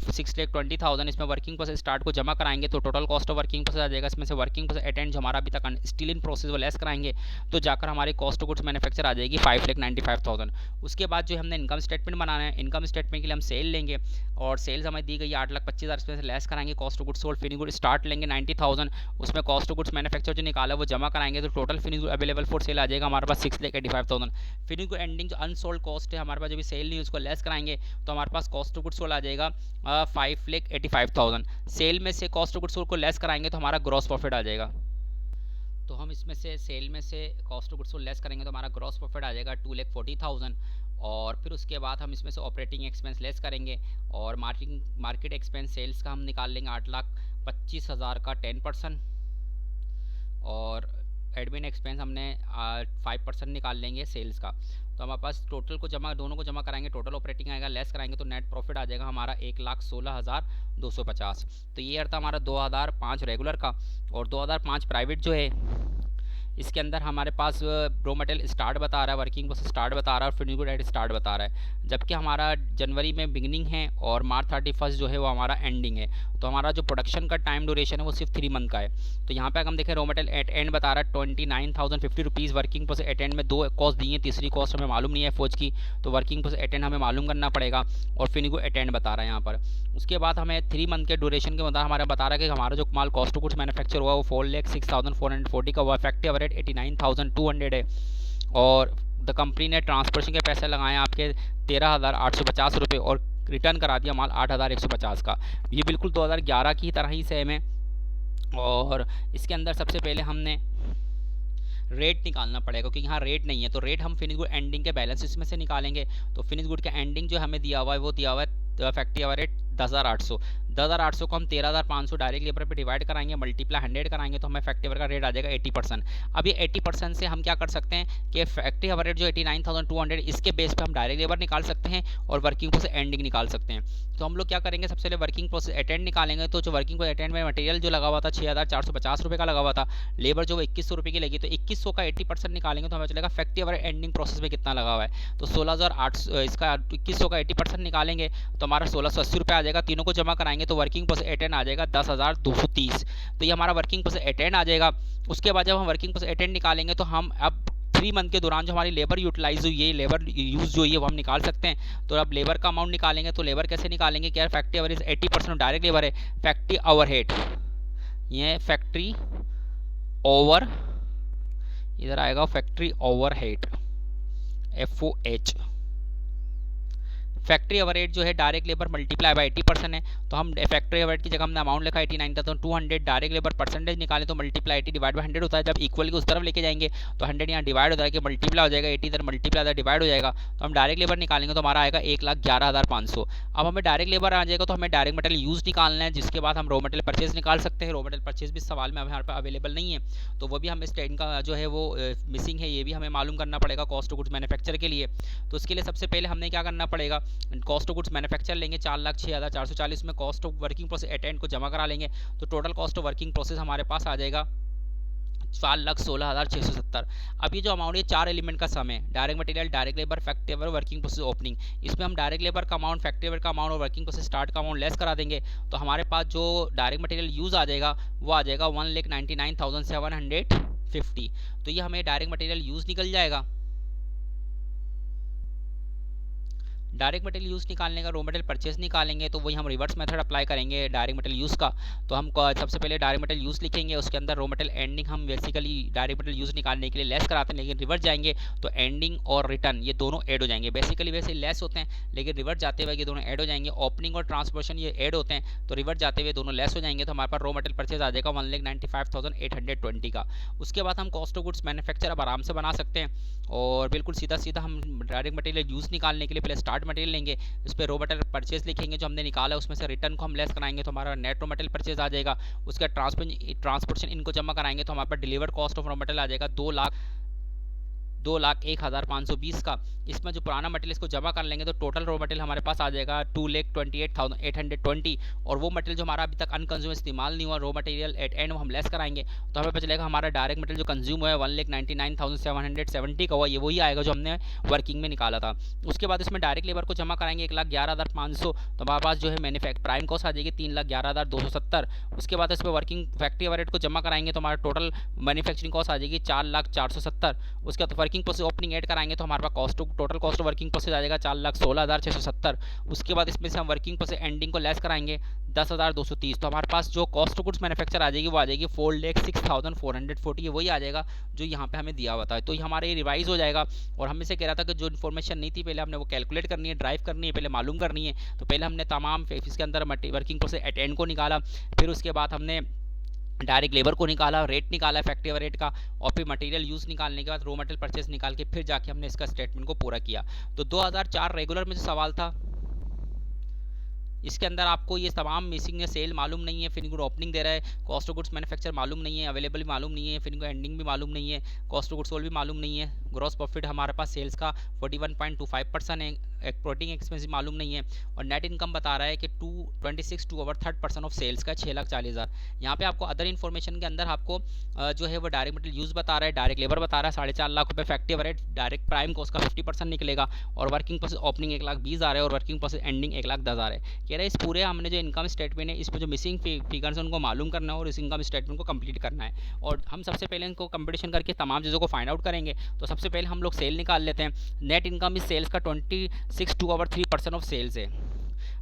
6,20,000। इसमें वर्किंग प्रोसेस स्टार्ट को जमा कराएंगे तो total cost of working process आ जाएगा। इसमें से वर्किंग प्रोसेस अटेंड जो हमारा अभी तक स्टिल इन प्रोसेस वो लेस कराएंगे तो जाकर हमारी कॉस्ट ऑफ गुड्स मैन्युफैक्चर आ जाएगी 5,95,000। उसके बाद जो हमने इनकम स्टेटमेंट बनाना है, इनकम स्टेटमेंट के लिए हम सेल लेंगे और सेल्स हमें दी गई 8,25,000, इसमें से लेस कराएंगे cost of goods sold. Finish good start लेंगे 90,000, उसमें कॉस्ट ऑफ गुड्स मैन्युफैक्चर जो निकाला वो जमा कराएंगे तो total finish good available for sale आ जाएगा हमारे पास 6,85,000। फिनिश गुड एंडिंग जो अनसोल्ड कॉस्ट है हमारे पास, जो भी सेल नहीं है उसको लेस कराएंगे तो हमारे पास कॉस्ट ऑफ गुड्स सोल्ड आ जाएगा 5,85,000। सेल में से कॉस्ट ऑफ गुड्स सोल्ड को लेस कराएंगे तो हमारा ग्रॉस प्रॉफिट आ जाएगा। तो हम इसमें से सेल में से cost of goods sold less करेंगे तो हमारा ग्रॉस प्रॉफिट आ जाएगा 2,40,000। और फिर उसके बाद हम इसमें से ऑपरेटिंग एक्सपेंस लेस करेंगे और मार्केट एक्सपेंस सेल्स का हम निकाल लेंगे 8,25,000 का 10%, और एडमिन एक्सपेंस हमने 5% निकाल लेंगे सेल्स का। तो हमारे पास टोटल को जमा, दोनों को जमा कराएंगे, टोटल ऑपरेटिंग आएगा, लेस कराएंगे तो नेट प्रॉफिट आ जाएगा हमारा 1,16,250। तो ये अर्थ हमारा 2005 रेगुलर का, और 2005 प्राइवेट जो है इसके अंदर हमारे पास रॉ मटेरियल स्टार्ट बता रहा है, वर्किंग प्रोसेस स्टार्ट बता रहा है और फिनिश गुड एट स्टार्ट बता रहा है, जबकि हमारा जनवरी में बिगनिंग है और मार्च 31 जो है वो हमारा एंडिंग है। तो हमारा जो प्रोडक्शन का टाइम ड्यूरेशन है वो सिर्फ 3 मंथ का है। तो यहाँ पे अगर हम देखें रॉ मटेरियल एट एंड बता रहा है 29,050 rupees, working process at and में 2 कॉस्ट दी है, तीसरी कॉस्ट हमें मालूम नहीं है फौज की, तो वर्किंग प्रोसेस एट एंड हमें मालूम करना पड़ेगा, और फिनिश गुड एट एंड बता रहा है यहाँ पर। उसके बाद हमें 3 मंथ के ड्यूरेशन के मतलब हमारा बता रहा है कि हमारा जो माल कॉस्ट ऑफ गुड्स मैन्युफैक्चर हुआ वो 4,06,440 का हुआ, फैक्ट्री ओवरहेड 89,200 है, और द कंपनी ने ट्रांसपोर्टेशन के पैसे लगाए आपके 13,850 रुपये और रिटर्न करा दिया माल 8,150 का। ये बिल्कुल 2011 की तरह ही सेम है। और इसके अंदर सबसे पहले हमने रेट निकालना पड़ेगा क्योंकि यहाँ रेट नहीं है, तो रेट हम फिनिश गुड एंडिंग के बैलेंस में से निकालेंगे। तो फिनिश गुड का एंडिंग जो हमें दिया हुआ है वो दिया हुआ है फैक्ट्री ओवरहेड 10,800 को हम 13,500 डायरेक्ट लेबर पे डिवाइड कराएंगे, मल्टीप्लाई 100 कराएंगे तो हमें फैक्ट्री ओवरहेड का रेट आ जाएगा 80%। अब ये 80% से हम क्या कर सकते हैं कि फैक्ट्री ओवरहेड जो 89,200 इसके बेस पे हम डायरेक्ट लेबर निकाल सकते हैं और वर्किंग प्रोसेस एंडिंग निकाल सकते हैं। तो हम लोग क्या करेंगे, सबसे पहले वर्किंग प्रोसेस अटेंड निकालेंगे। तो जो वर्किंग प्रोसेस अटेंड में मटेरियल जो लगा हुआ था 6,450 रुपये का लगा हुआ था, लेबर जो 2,100 रुपये की लगी, तो 2,100 का 80% निकालेंगे तो हमें चलेगा फैक्ट्री ओवरहेड एंडिंग प्रोसेस में कितना लगा हुआ है। तो 16,800 इसका 2,100 का 80% निकालेंगे तो हमारा 1,680 रुपये आ जाएगा। तीनों को जमा कराएंगे तो वर्किंग प्रोसेस अटेंड आ जाएगा 10,230। तो ये हमारा वर्किंग प्रोसेस अटेंड आ जाएगा। उसके बाद जब हम वर्किंग प्रोसेस अटेंड निकालेंगे तो हम अब 3 मंथ के दौरान जो हमारी लेबर यूटिलाइज हुई है, लेबर यूज़ जो है वो हम निकाल सकते हैं। तो अब लेबर का अमाउंट निकालेंगे तो लेबर कैसे निकालेंगे, क्या फैक्ट्री ओवरहेड 80% डायरेक्ट लेबर है, फैक्ट्री ओवरहेड ये फैक्ट्री ओवर इधर आएगा factory overhead FOH। Factory overhead जो है डायरेक्ट लेबर मल्टीप्लाई बाय 80% है, तो हम फैक्ट्री ओवरहेड की जगह हमने अमाउंट लिखा 89,200, डायरेक्ट लेबर परसेंटेज निकालें तो मल्टीप्लाई 80 डिवाइड बाय 100 होता है। जब इक्वल की उस तरफ लेके जाएंगे तो 100 यहाँ डिवाइड हो जाएगा, मल्टीप्लाई हो जाएगा, 80 इधर मल्टीप्लाई इधर डिवाइड हो जाएगा, तो हम डायरेक्ट लेबर निकालेंगे तो हमारा आएगा 1,11,500। अब हमें डायरेक्ट लेबर आ जाएगा तो हमें डायरेक्ट मटेरियल यूज़ निकालना है, जिसके बाद हम रॉ मटेरियल परचेज निकाल सकते हैं। रॉ मटेरियल परचेज भी सवाल में हमारे पास अवेलेबल नहीं है, तो वो भी हमें स्टैंड का जो है वो मिसिंग है, ये भी हमें मालूम करना पड़ेगा कॉस्ट ऑफ गुड्स मैन्युफैक्चर के लिए। तो उसके लिए सबसे पहले हमने क्या करना पड़ेगा कॉस्ट ऑफ गुड्स मैन्युफैक्चर लेंगे 4,06,440 में cost of working process at end को जमा करा लेंगे तो total cost of working process हमारे पास आ जाएगा 4,16,670। अब ये जो अमाउंट है 4 एलिमेंट का सम है, direct material, direct labour, factory labour, working process opening. इसमें हम डायरेक्ट लेबर का अमाउंट, फैक्ट्री लेबर का अमाउंट और वर्किंग प्रोसेस स्टार्ट का अमाउंट लेस करा देंगे तो हमारे पास जो डायरेक्ट मटेरियल यूज़ आ जाएगा वो आ जाएगा 1,99,750। तो ये हमें डायरेक्ट मटेरियल यूज़ निकल जाएगा। डायरेक्ट मटेरियल यूज़ निकालने का रॉ मटेरियल परचेज निकालेंगे तो वही हम रिवर्स मेथड अप्लाई करेंगे डायरेक्ट मटेरियल यूज़ का। तो हम सबसे पहले डायरेक्ट मटेरियल यूज़ लिखेंगे, उसके अंदर रॉ मटेरियल एंडिंग हम बेसिकली डायरेक्ट मटेरियल यूज़ निकालने के लिए लेस कराते हैं, लेकिन रिवर्स जाएंगे तो एंडिंग और रिटर्न ये दोनों ऐड हो जाएंगे। बेसिकली वैसे लेस होते हैं लेकिन रिवर्स जाते हुए ये दोनों ऐड हो जाएंगे। ओपनिंग और ट्रांसपोर्टेशन ये ऐड होते हैं तो रिवर्स जाते हुए दोनों लेस हो जाएंगे तो हमारे पास रॉ मटेरियल परचेज आ जाएगा 1,95,820 का। उसके बाद हम कॉस्ट ऑफ गुड्स मैन्युफैक्चर अब आराम से बना सकते हैं और बिल्कुल सीधा सीधा हम डायरेक्ट मटेरियल यूज़ निकालने के लिए पहले स्टार्ट मटेरियल लेंगे, उस पर रॉ मटेरियल परचेज लिखेंगे जो हमने निकाला, उसमें से रिटर्न को हम लेस कराएंगे तो हमारा नेट रॉ मटेरियल परचेज आ जाएगा। उसका ट्रांसपोर्टेशन इनको जमा कराएंगे तो हमारे पास delivered cost of raw material आ जाएगा 2,01,520 का। इसमें जो पुराना मटेरियल इसको जमा कर लेंगे तो टोटल रॉ मटेरियल हमारे पास आ जाएगा 2,28,820 और वो मटेरियल जो हमारा अभी तक अनकंज्यूम इस्तेमाल नहीं हुआ रॉ मटेरियल एट एंड हम लेस कराएंगे तो हमें पता चलेगा हमारा डायरेक्ट मटेरियल जो कंज्यूम हुआ है 1,99,770 का हुआ, ये वही आएगा जो हमने वर्किंग में निकाला था। उसके बाद इसमें डायरेक्ट लेबर को जमा कराएंगे 1,11,500 तो हमारे पास जो है प्राइम कॉस्ट आ जाएगी 3,11,270। उसके बाद इस पर वर्किंग फैक्ट्री ओवरहेड को जमा कराएंगे तो हमारा टोटल मैन्युफैक्चरिंग कॉस्ट आ जाएगी 4,04,70। उसके बाद वर्किंग प्रोसेस ओपनिंग ऐड कराएंगे तो हमारे पास total cost of working process आ जाएगा 4,16,670। उसके बाद इसमें से हम वर्किंग प्रोसेस एंडिंग को लेस कराएंगे 10,230 तो हमारे पास जो कॉस्ट ऑफ गुड्स मैन्युफैक्चर आ जाएगी वो आ जाएगी 4,06,440, वही आ जाएगा जो यहाँ पे हमें दिया हुआ था। तो ये हमारे रिवाइज हो जाएगा और हमें से कह रहा था कि जो इन्फॉर्मेशन नहीं थी पहले हमने वो कैलकुलेट करनी है, ड्राइव करनी है, पहले मालूम करनी है। तो पहले हमने तमाम इसके अंदर वर्किंग प्रोसेस एट एंड को निकाला, फिर उसके बाद हमने डायरेक्ट लेबर को निकाला, रेट निकाला फैक्ट्री रेट का, और फिर मटेरियल यूज़ निकालने के बाद रॉ मटेरियल परचेस निकाल के फिर जाके हमने इसका स्टेटमेंट को पूरा किया। तो 2004 रेगुलर में जो सवाल था इसके अंदर आपको ये तमाम मिसिंग है, सेल मालूम नहीं है, फिनिश गुड ओपनिंग दे रहा है, कॉस्ट ऑफ गुड्स मैन्युफैक्चर मालूम नहीं है, अवेलेबल मालूम नहीं है, फिनिश गुड एंडिंग भी मालूम नहीं है, कॉस्ट ऑफ गुड्स सोल्ड भी मालूम नहीं है, ग्रॉस प्रॉफिट हमारे पास सेल्स का 41.25% है, ऑपरेटिंग एक्सपेंस मालूम नहीं है, और नेट इनकम बता रहा है कि 26 टू ओवर 3% ऑफ सेल्स का 6,40,000। यहाँ पे आपको अदर इन्फॉर्मेशन के अंदर आपको जो है वो डायरेक्ट मटेरियल यूज़ बता रहा है, डायरेक्ट लेबर बता रहा है 4.5 लाख रुपये, फैक्ट्री ओवरहेड डायरेक्ट प्राइम को उसका 50% निकलेगा, और वर्किंग प्रोसेस ओपनिंग 1,20,000 है और वर्किंग प्रोसेस एंडिंग 1,10,000 है। कह रहे हैं इस पूरे हमने जो इनकम स्टेटमेंट है इसमें जो मिसिंग फिगर्स हैं उनको मालूम करना है और इस इनकम स्टेटमेंट को कंप्लीट करना है। और हम सबसे पहले इनको कंपटीशन करके तमाम चीज़ों को फाइंड आउट करेंगे। तो सबसे पहले हम लोग सेल निकाल लेते हैं। नेट इनकम इस सेल्स का 26 टू ओवर 3% ऑफ सेल्स है।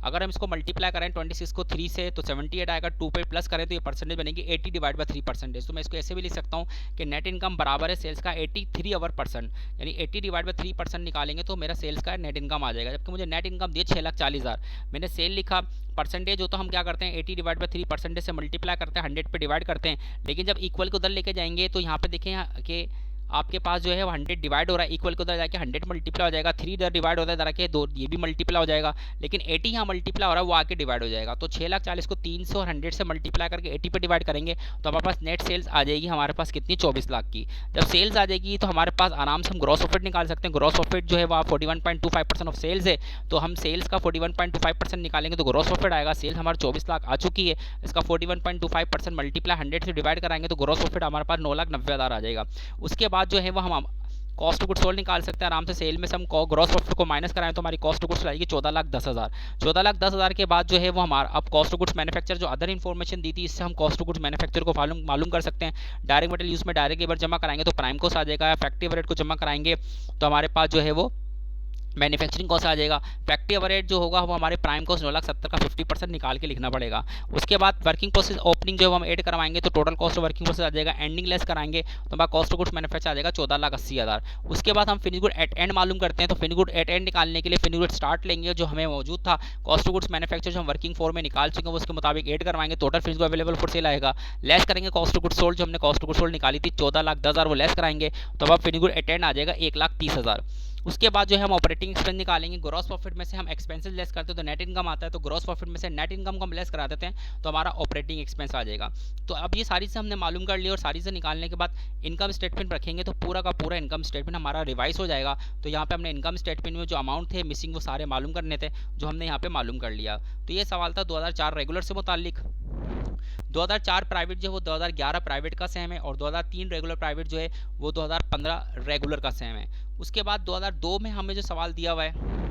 अगर हम इसको मल्टीप्लाई करें 26 को 3 से तो 78 आएगा, 2 पे प्लस करें तो ये परसेंटेज बनेगी 80 डिवाइड बाई 3%। तो मैं इसको ऐसे भी लिख सकता हूँ कि नेट इनकम बराबर है सेल्स का 83 ओवर %, यानी 80 डिवाइड बाई 3% निकालेंगे तो मेरा सेल्स का नेट इनकम आ जाएगा। जबकि मुझे नेट इनकम दिए 6,40,000, मैंने सेल लिखा, परसेंटेज हो तो हम क्या करते हैं 80 डिवाइड बाई 3% से मल्टीप्लाई करते हैं, 100 पे डिवाइड करते हैं। लेकिन जब इक्वल को उधर लेके जाएंगे तो यहाँ पे देखें कि आपके पास जो है वो 100 डिवाइड हो रहा है, इक्वल को उधर जाके 100 मल्टीप्लाई हो जाएगा, 3 इधर डिवाइड होता है इधर आके 2, ये भी मल्टीप्लाई हो जाएगा, लेकिन 80 यहाँ मल्टीप्लाई हो रहा है वो आके डिवाइड हो जाएगा। तो 6,40,000 को 300 और 100 से मल्टीप्लाई करके 80 पे डिवाइड करेंगे तो हमारे पास नेट सेल्स आ जाएगी हमारे पास कितनी 24 लाख की। जब सेल्स आ जाएगी तो हमारे पास आराम से हम ग्रॉस प्रॉफिट निकाल सकते हैं। ग्रॉस प्रॉफिट जो है वो 41.25% ऑफ सेल्स है, तो हम सेल्स का 41.25% निकालेंगे तो ग्रॉस प्रॉफिट आएगा। सेल्स हमारे 24 लाख आ चुकी है, इसका 41.25% मल्टीप्लाई 100 से डिवाइड कराएंगे तो ग्रॉस प्रॉफिट हमारे पास 9,90,000 आ जाएगा। उसके बाद जो है वो हम कॉस्ट ऑफ गुड्स सोल्ड निकाल सकते हैं आराम से। सेल में से हम ग्रॉस प्रॉफिट को माइनस कराएं तो हमारी कॉस्ट ऑफ गुड्स आएगी 14,10,000। 14,10,000 के बाद जो है वो हमारा अब कॉस्ट ऑफ गुड्स मैन्युफैक्चर जो अदर इन्फॉर्मेशन दी थी इससे हम कॉस्ट ऑफ गुड्स मैन्युफैक्चर को मालूम कर सकते हैं। डायरेक्ट मटेरियल यूज में डायरेक्ट लेबर जमा कराएंगे तो प्राइम कॉस्ट आ जाएगा, फैक्ट्री ओवरहेड को जमा कराएंगे तो हमारे पास जो है वो मैन्युफैक्चरिंग कॉस्ट आ जाएगा। फैक्ट्री ओवरहेड जो होगा वो हमारे प्राइम कॉस्ट 9,70,000 का 50% निकाल के लिखना पड़ेगा। उसके बाद वर्किंग प्रोसेस ओपनिंग जो हम ऐड करवाएंगे तो total cost of working process आ जाएगा, एंडिंग लेस कराएंगे तो हमारा कॉस्ट ऑफ गुड्स मैन्युफैक्चर आ जाएगा 14,80,000। उसके बाद हम फिनिश गुड एट एंड मालूम करते हैं, तो फिनिश गुड एट एंड निकालने के लिए फिनिश गुड स्टार्ट लेंगे जो हमें मौजूद था, कॉस्ट ऑफ गुड्स मैन्युफैक्चर जो हम वर्किंग फॉर में निकाल चुके हैं उसके मुताबिक ऐड करवाएंगे, total finish good available for cell आएगा, लेस करेंगे कॉस्ट ऑफ गुड्स सोल्ड जो हमने कॉस्ट ऑफ गुड्स सोल्ड निकाली थी 14,10,000 वो लेस कराएंगे तो अब फिनिश गुड एट एंड आ जाएगा 1,30,000। उसके बाद जो है हम ऑपरेटिंग एक्सपेंस निकालेंगे। ग्रॉस प्रॉफिट में से हम एक्सपेंसेस लेस करते हैं तो नेट इनकम आता है, तो ग्रॉस प्रॉफिट में से नेट इनकम को हम लेस करा देते हैं तो हमारा ऑपरेटिंग एक्सपेंस आ जाएगा। तो अब ये सारी से हमने मालूम कर लिया और सारी से निकालने के बाद इनकम स्टेटमेंट रखेंगे तो पूरा का पूरा इनकम स्टेटमेंट हमारा रिवाइज हो जाएगा। तो यहाँ पे हमने इनकम स्टेटमेंट में जो अमाउंट थे मिसिंग वो सारे मालूम करने थे, जो हमने यहाँ पे मालूम कर लिया। तो ये सवाल था 2004 रेगुलर से मुतालिक। 2004 प्राइवेट जो है वो 2011 प्राइवेट का सेम है और 2003 रेगुलर प्राइवेट जो है वो 2015 रेगुलर का सेम है। उसके बाद 2002 में हमें जो सवाल दिया हुआ है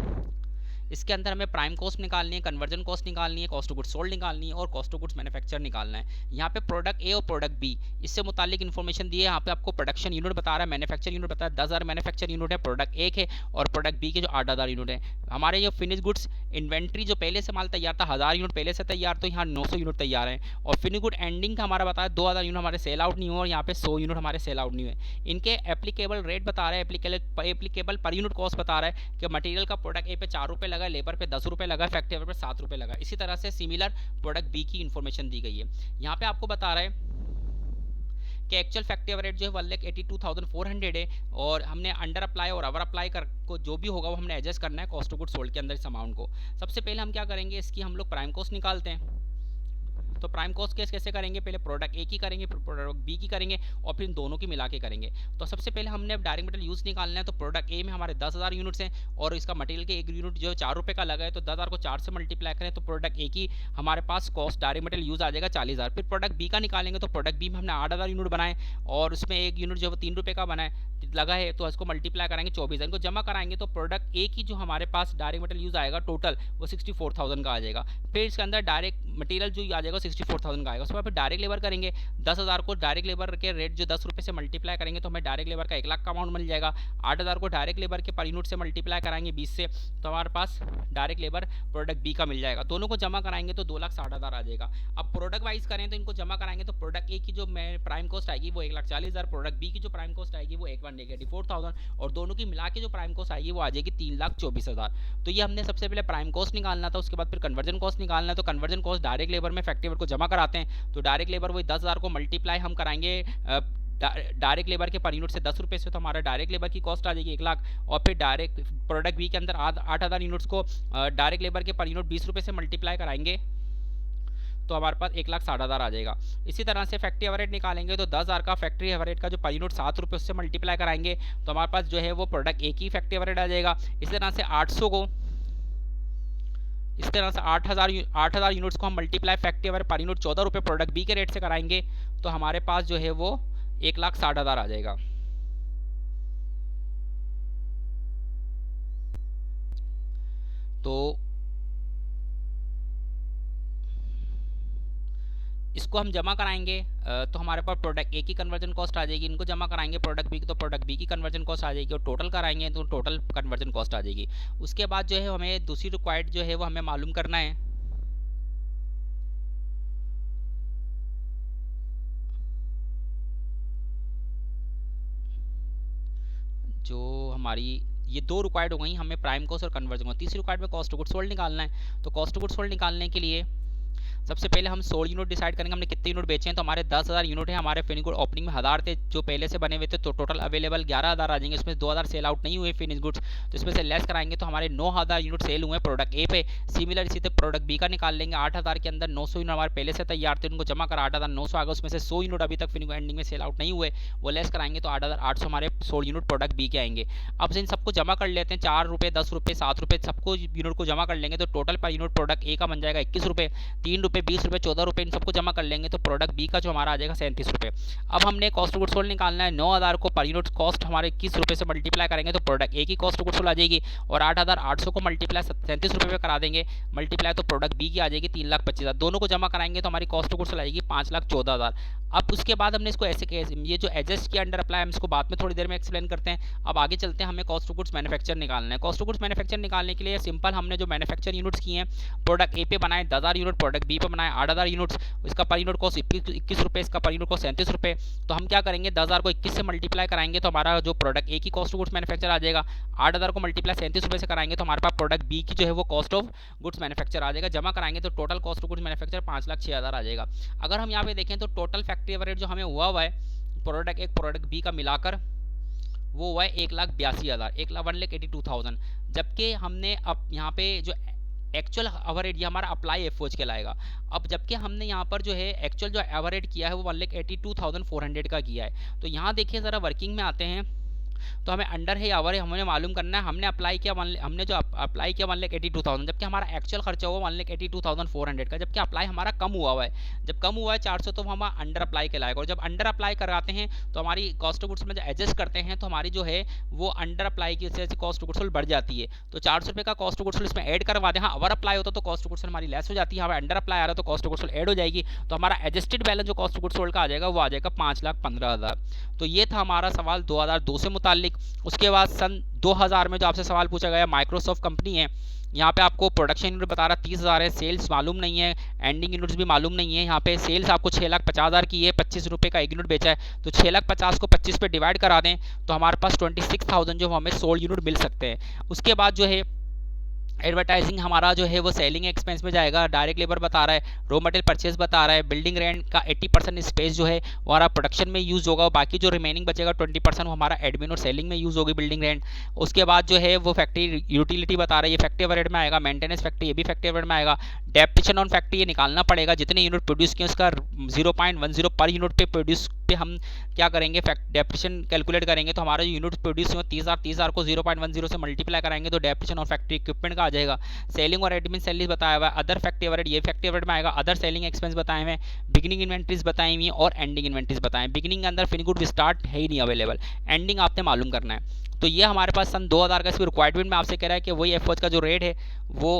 इसके अंदर हमें प्राइम कॉस्ट निकालनी है, कन्वर्जन कॉस्ट निकालनी है, कॉस्ट ऑफ गुड्स सोल्ड निकालनी है और कॉस्ट ऑफ गुड्स मैन्युफैक्चर निकालना है। यहाँ पे प्रोडक्ट ए और प्रोडक्ट बी इससे मुतालिक इन्फॉर्मेशन दी है। यहाँ पे आपको प्रोडक्शन यूनिट बता रहा है, मैन्युफैक्चर यूनिट बता रहा है, 10,000 मैन्युफैक्चर यूनिट है, प्रोडक्ट ए है और प्रोडक्ट बी के जो 8,000 यूनिट है। हमारे ये फिनिश गुड्स इन्वेंट्री जो पहले से माल तैयार था 1000 यूनिट पहले से तैयार, तो यहाँ 900 यूनिट तैयार है और फिनिश गुड एंडिंग का हमारा बताया 2000 यूनिट हमारे सेल आउट नहीं हुए और यहाँ पे 100 यूनिट हमारे सेल आउट नहीं हुए। इनके एप्लीकेबल रेट बता रहा है, एप्लीकेबल पर यूनिट कॉस्ट बता रहा है कि मटेरियल का प्रोडक्ट ए पे 4 रुपये लगा, लेबर पे 10 रुपये लगा, फैक्ट्री पे 7 रुपये लगा। इसी तरह से सिमिलर प्रोडक्ट बी की इन्फॉर्मेशन दी गई है। यहाँ पे आपको बता रहा है कि एक्चुअल फैक्ट्री एवरेज जो है 1,82,400 है और हमने अंडर अप्लाई और ओवर अप्लाई कर को जो भी होगा वो हमने एडजस्ट करना है कॉस्ट ऑफ गुड्स सोल्ड के अंदर इस अमाउंट को। सबसे पहले हम क्या करेंगे, इसकी हम लोग प्राइम कॉस्ट निकालते हैं। तो प्राइम कॉस्ट केस कैसे करेंगे, पहले प्रोडक्ट ए की करेंगे, फिर प्रोडक्ट बी की करेंगे और फिर इन दोनों की मिला के करेंगे। तो सबसे पहले हमने डायरेक्ट मटेरियल यूज़ निकालना है। तो प्रोडक्ट ए में हमारे 10,000 यूनिट्स हैं और इसका मटेरियल के एक यूनिट जो है 4 रुपये का लगा है, तो 10,000 को 4 से मल्टीप्लाई करें तो प्रोडक्ट ए की हमारे पास कॉस्ट डायरेक्ट मटेरियल यूज़ आ जाएगा 40,000। फिर प्रोडक्ट बी का निकालेंगे तो प्रोडक्ट बी में हमने 8,000 यूनिट बनाए और उसमें एक यूनिट जो है 3 रुपये का बनाए लगा है, तो इसको मल्टीप्लाई कराएंगे 24,000, इनको जमा कराएंगे तो प्रोडक्ट ए की जो हमारे पास डायरेक्ट मटेरियल यूज़ आएगा टोटल वो 64,000 का आ जाएगा। फिर इसके अंदर डायरेक्ट मटेरियल जो आ जाएगा 64,000 का आएगा। उसके बाद फिर डायरेक्ट लेबर करेंगे, 10,000 को डायरेक्ट लेबर के रेट जो 10 रुपये से मल्टीप्लाई करेंगे तो हमें डायरेक्ट लेबर का 1 लाख का अमाउंट मिल जाएगा। 8,000 को डायरेक्ट लेबर के पर यूनिट से मल्टीप्लाई कराएंगे 20 से, तो हमारे पास डायरेक्ट लेबर प्रोडक्ट बी का मिल जाएगा। दोनों को जमा कराएंगे तो 2,60,000 आ जाएगा। अब प्रोडक्ट वाइज करें तो इनको जमा कराएंगे तो प्रोडक्ट ए की जो प्राइम कॉस्ट आएगी वो 1,40,000, प्रोडक्ट बी की जो प्राइम कॉस्ट आएगी वो 1,84,000 और दोनों की मिला के जो प्राइम कॉस्ट आएगी वो आ जाएगी 3,24,000। तो ये हमने सबसे पहले प्राइम कॉस्ट निकालना था। उसके बाद फिर कन्वर्जन कॉस्ट निकालना है। तो कन्वर्जन कॉस्ट डायरेक्ट लेबर में फैक्ट्री को जमा कराते हैं तो डायरेक्ट लेबर वही 10,000 को मल्टीप्लाई हम कराएंगे डायरेक्ट लेबर के पर यूनिट से 10 रुपये से, तो हमारा डायरेक्ट लेबर की कॉस्ट आ जाएगी 1 लाख। और फिर डायरेक्ट प्रोडक्ट बी के अंदर 8,000 यूनिट्स को डायरेक्ट लेबर के पर यूनिट 20 रुपये से मल्टीप्लाई कराएंगे तो हमारे पास 1,60,000 आ जाएगा। इसी तरह से फैक्ट्री एवरेज निकालेंगे तो 10,000 का फैक्ट्री एवरेज का जो पर यूनिट 7 रुपये उससे मल्टीप्लाई कराएंगे तो हमारे पास जो है वो प्रोडक्ट ए की फैक्ट्री एवरेज आ जाएगा। इसी तरह से 800 को इस तरह से 8,000 यूनिट्स को हम multiply factory average per unit 14 रुपये प्रोडक्ट बी के रेट से कराएंगे तो हमारे पास जो है वो 1,60,000 आ जाएगा। तो इसको हम जमा कराएंगे तो हमारे पास प्रोडक्ट ए की कन्वर्जन कॉस्ट आ जाएगी, इनको जमा कराएंगे प्रोडक्ट बी की तो प्रोडक्ट बी की कन्वर्जन कॉस्ट आ जाएगी और टोटल कराएंगे तो टोटल कन्वर्जन कॉस्ट आ जाएगी। उसके बाद जो है हमें दूसरी रिक्वायर्ड जो है वो हमें मालूम करना है जो हमारी ये 2 रिक्वायर्ड हो गई हमें प्राइम कॉस्ट और कन्वर्जन कॉस्ट। तीसरी रिक्वायर्ड में कॉस्ट ऑफ गुड्स सोल्ड निकालना है। तो कॉस्ट ऑफ गुड्स सोल्ड निकालने के लिए सबसे पहले हम 16 यूनिट डिसाइड करेंगे हमने कितने यूनिट बेचे हैं। तो हमारे 10,000 यूनिट है, हमारे फिनिश गुड ओपनिंग में 1000 थे जो पहले से बने हुए थे, तो टोटल अवेलेबल 11,000 आ जाएंगे। इसमें 2,000 सेल आउट नहीं हुए फिनिश गुड्स, तो इसमें से लेस कराएंगे तो हमारे 9,000 यूनिट सेल हुए प्रोडक्ट ए पे। सिमिलर इसी तरह प्रोडक्ट बी का निकाल लेंगे। 8,000 के अंदर 900 यूनिट हमारे पहले से तैयार थे, उनको जमा कर 8,900 आ गए। उसमें से 100 यूनिट अभी तक फिनिश एंडिंग में सेल आउट नहीं हुए, वो लेस कराएंगे तो 8,800 हमारे 16 यूनिट प्रोडक्ट बी के आएंगे। अब इन सबको जमा कर लेते हैं, 4 रुपये 10 रुपये 7 रुपये सबको यूनिट को जमा कर लेंगे तो टोटल पर यूनिट प्रोडक्ट ए का बन जाएगा 21 रुपये, 3 रुपये 20 रुपये 14 रुपये, इन सबको जमा कर लेंगे तो प्रोडक्ट बी का जो हमारा आ जाएगा 37 रुपये। अब हमने कॉस्ट ऑफ गुड्स सोल्ड निकालना है। 9,000 को पर यूनिट कॉस्ट हमारे 21 रुपये से मल्टीप्लाई करेंगे तो प्रोडक्ट ए की कॉस्ट ऑफ गुड्स सोल्ड आ जाएगी और 8,800 को मल्टीप्लाई 37 रुपये पे करा देंगे मल्टीप्लाई तो प्रोडक्ट बी की आ जाएगी 3,25,000। दोनों को जमा कराएंगे तो हमारी कॉस्ट ऑफ गुड्स सोल्ड आएगी 5,14,000। अब उसके बाद हमने इसको ऐसे ये जो एडजस्ट किया अंडर अप्लाई हम इसको बाद में थोड़ी देर में एक्सप्लेन करते हैं। अब आगे चलते हैं, हमें कॉस्ट ऑफ गुड्स मैन्युफैक्चर निकालना है। कॉस्ट ऑफ गुड्स मैन्युफैक्चर निकालने के लिए सिंपल हमने जो मैन्युफैक्चर यूनिट्स किए हैं प्रोडक्ट ए पे बनाए 10,000 यूनिट, प्रोडक्ट बी पे बनाए 8,000 यूनिट्स, इसका पर यूनिट कॉस्ट 21 रुपये, इसका पर यूनिट कॉस्ट 37 रुपये। तो हम क्या करेंगे 10,000 को 21 से मल्टीप्लाई कराएंगे तो हमारा जो प्रोडक्ट ए की कॉस्ट ऑफ गुड्स मैन्युफैक्चर आ जाएगा। 8,000 को मल्टीप्लाई 37 रुपये से कराएंगे तो हमारे पास प्रोडक्ट बी की जो है वो कॉस्ट ऑफ गुड्स मैन्युफैक्चर आ जाएगा। जमा कराएंगे तो total cost of goods manufacture 5,06,000 आ जाएगा। अगर हम यहाँ पे देखें तो टोटल फैक्ट्री एवरेज जो हमें हुआ है प्रोडक्ट एक प्रोडक्ट बी का मिलाकर वो हुआ है 1,82,000, 1,82,000। जबकि हमने अब यहाँ पे जो एक्चुअल एवरेज, ये हमारा अप्लाई एफओज कहलाएगा। अब जबकि हमने यहाँ पर जो है एक्चुअल जो एवरेज किया है वो 1,82,400 का किया है। तो यहाँ देखिए ज़रा वर्किंग में आते हैं, तो हमें अंडर है या ओवर है हमें मालूम करना है। हमने अप्लाई किया हमने जो अप्लाई किया 1,82,000, जबकि हमारा एक्चुअल खर्चा हुआ 1,82,400 का, जबकि अप्लाई हमारा कम हुआ है। जब कम हुआ है 400 तो हम अंडर अप्लाई कहलाएगा। और जब अंडर अप्लाई कराते हैं तो हमारी कॉस्ट ऑफ गुड्स में जब एडजस्ट करते हैं तो हमारी जो है वो अंडर अप्लाई की वजह से कॉस्ट ऑफ गुड्स बढ़ जाती है। तो 400 रुपये का कॉस्ट ऑफ गुड्स इसमें ऐड करवा दें। हाँ, ओवर अप्लाई होता तो कॉस्ट ऑफ गुड्स हमारी लेस हो जाती है, हमारे अंडर अप्लाई आ रहा तो कॉस्ट ऑफ गुड्स ऐड हो जाएगी। तो हमारा एडजस्टेड बैलेंस जो कॉस्ट ऑफ गुड्स सोल्ड का आ जाएगा वो आ जाएगा 5,15,000। तो ये था हमारा सवाल 2002 से मुतालिक। उसके बाद सन 2000 में जो आपसे सवाल पूछा गया, माइक्रोसॉफ्ट कंपनी है, यहाँ पे आपको प्रोडक्शन यूनिट बता रहा 30,000 है, सेल्स मालूम नहीं है, एंडिंग यूनिट्स भी मालूम नहीं है। यहाँ पे सेल्स आपको 6,50,000 की है, 25 रुपये का एक यूनिट बेचा है। तो 6,50,000 को 25 पे डिवाइड करा दें तो हमारे पास 26,000 जो हमें सोल्ड यूनिट मिल सकते हैं। उसके बाद जो है एडवर्टाइजिंग हमारा जो है वो सेलिंग एक्सपेंस में जाएगा। डायरेक्ट लेबर बता रहा है, रॉ मटेरियल परचेज बता रहा है, बिल्डिंग रेंट का 80% स्पेस जो है वो हमारा प्रोडक्शन में यूज़ होगा, बाकी जो रिमेनिंग बचेगा 20% वो हमारा एडमिन और सेलिंग में यूज़ होगी बिल्डिंग रेंट। उसके बाद जो है वो फैक्ट्री यूटिलिटी बता रहा है, ये फैक्ट्री ओवरहेड में आएगा। मेंटेनेंस फैक्ट्री, ये भी फैक्ट्री ओवरहेड में आएगा। डेप्रिसिएशन ऑन फैक्ट्री ये निकालना पड़ेगा, जितने यूनिट प्रोड्यूस किए उसका 0.10 पर यूनिट पे प्रोड्यूस पे हम क्या करेंगे, डेप्रिसिएशन कैलकुलेट करेंगे। तो हमारा जो यूनिट प्रोड्यूस हुआ 30,000 को 0.10 से मल्टीप्लाई कराएंगे तो डेप्रिसिएशन ऑन फैक्ट्री इक्विपमेंट का आ जाएगा। सेलिंग और एडमिन सैलरीज बताया हुआ है। अदर फैक्ट्री ओवरहेड, ये फैक्ट्री ओवरहेड में आएगा। अदर सेलिंग एक्सपेंस बताए हुए हैं। बिगिनिंग इन्वेंट्रीज बताई हुई हैं और एंडिंग इन्वेंट्रीज बताए। बिगिनिंग के अंदर फिनिश गुड स्टार्ट है ही नहीं अवेलेबल, एंडिंग आपने मालूम करना है। तो ये हमारे पास सन 2000 का इसमें रिक्वायरमेंट में आपसे कह रहा है कि वही एफओज का जो रेट है वो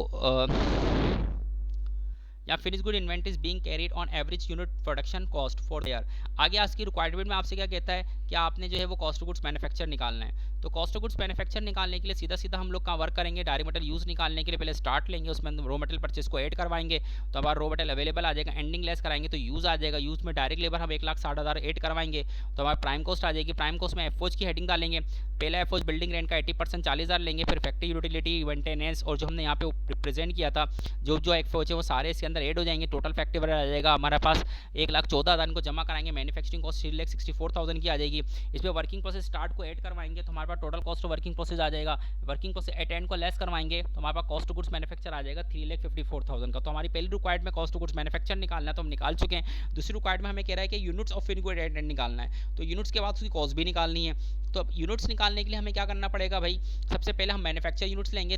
या finish good inventories being carried on average unit production cost for year. आगे आज की रिक्वायरमेंट में आपसे क्या कहता है कि आपने जो है वो कॉस्ट ऑफ गुड्स मैन्युफैक्चर निकालना है। तो कॉस्ट ऑफ गुड्स मैन्युफैक्चर निकालने के लिए सीधा सीधा हम लोग का वर्क करेंगे। डायरेक्ट मटेरियल यूज़ निकालने के लिए पहले स्टार्ट लेंगे, उसमें रॉ मटेरियल परचेज को ऐड करवाएंगे तो हमारा रॉ मटेरियल अवेलेबल आ जाएगा। एंडिंग लेस कराएंगे तो यूज़ आ जाएगा। यूज़ में डायरेक्ट लेबर हम 1,60,000 ऐड करवाएंगे तो हमारा प्राइम कॉस्ट आ जाएगी। प्राइम कॉस्ट में एफओज की हेडिंग डालेंगे। पहला एफओज बिल्डिंग रेंट का 80% 40,000 लेंगे, फिर फैक्ट्री यूटिलिटी, मेंटेनेंस और जो हमने यहाँ पे रिप्रेजेंट किया था जो जो एफओज है वो सारे इसके अंदर ऐड हो जाएंगे। टोटल फैक्ट्री आ जाएगा हमारे पास 1,14,000 को जमा कराएंगे। मैन्युफैक्चरिंग कॉस्ट 3,64,000 की आ जाएगी। इसमें वर्किंग प्रोसेस स्टार्ट को ऐड करवाएंगे तो हमारे पास total cost of working process आ जाएगा। वर्किंग प्रोसेस एट एंड को लेस करवाएंगे तो हमारे पास कॉस्ट ऑफ गुड्स मैन्युफैक्चर आ जाएगा 3,54,000 का। तो हमारी पहली रिक्वायर्ड में कॉस्ट ऑफ गुड्स मैन्युफैक्चर निकालना है तो हम निकाल चुके हैं। दूसरी रिक्वायर्ड में हमें कह रहा है कि units of finish good at and निकालना है। तो यूनिट्स के बाद उसकी कॉस्ट भी निकालनी है। तो अब यूनिट्स निकालने के लिए हमें क्या करना पड़ेगा भाई, सबसे पहले हम मैन्युफैक्चर यूनिट्स लेंगे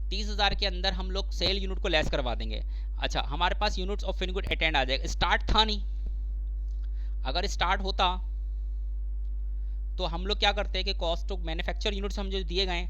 30,000 के अंदर हम लोग सेल यूनिट को लेस करवा देंगे। अच्छा, हमारे पास units of finish good attend आ जाएगा। स्टार्ट था नहीं, अगर स्टार्ट होता तो हम लोग क्या करते हैं कि कॉस्ट ऑफ मैन्युफैक्चर यूनिट्स हम जो दिए गए